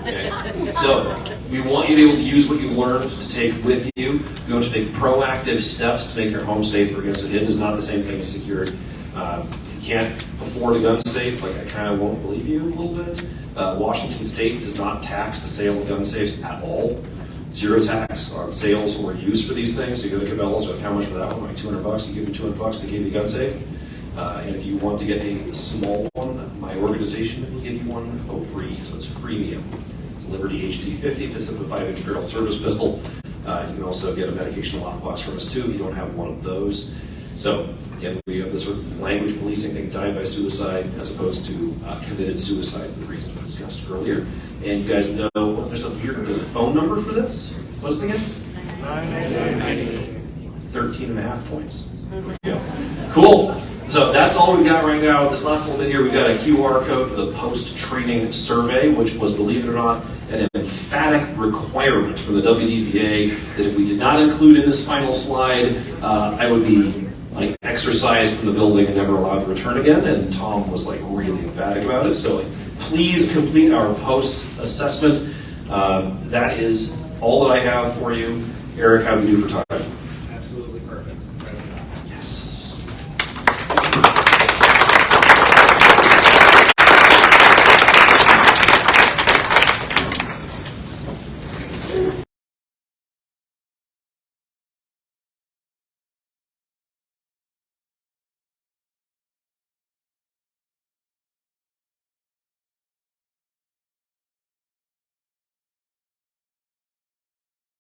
Speaker 10: Okay. So we want you to be able to use what you learned to take with you. We want you to take proactive steps to make your home safer against it. It is not the same thing as security. If you can't afford a gun safe, like I kind of won't believe you a little bit. Washington State does not tax the sale of gun safes at all. Zero tax on sales or use for these things. So you go to Cabela's, like how much for that one? Like $200. You give me $200, they give you a gun safe. And if you want to get a small one, my organization will give you one for free. So it's freemium. Liberty HD50 fits in with a 5-inch barrel service pistol. You can also get a medication lockbox from us too if you don't have one of those. So again, we have this sort of language policing thing, died by suicide as opposed to committed suicide for the reasons we discussed earlier. And you guys know there's a phone number for this. What's it again? 13 and a half points. Yeah. Cool. So that's all we've got right now. This last little bit here, we've got a QR code for the post-training survey, which was, believe it or not, an emphatic requirement from the WDVA that if we did not include in this final slide, I would be like exorcised from the building and never allowed to return again. And Tom was like really emphatic about it. So please complete our post-assessment. That is all that I have for you. Eric, how do we do for time?
Speaker 3: Absolutely perfect.
Speaker 10: Yes.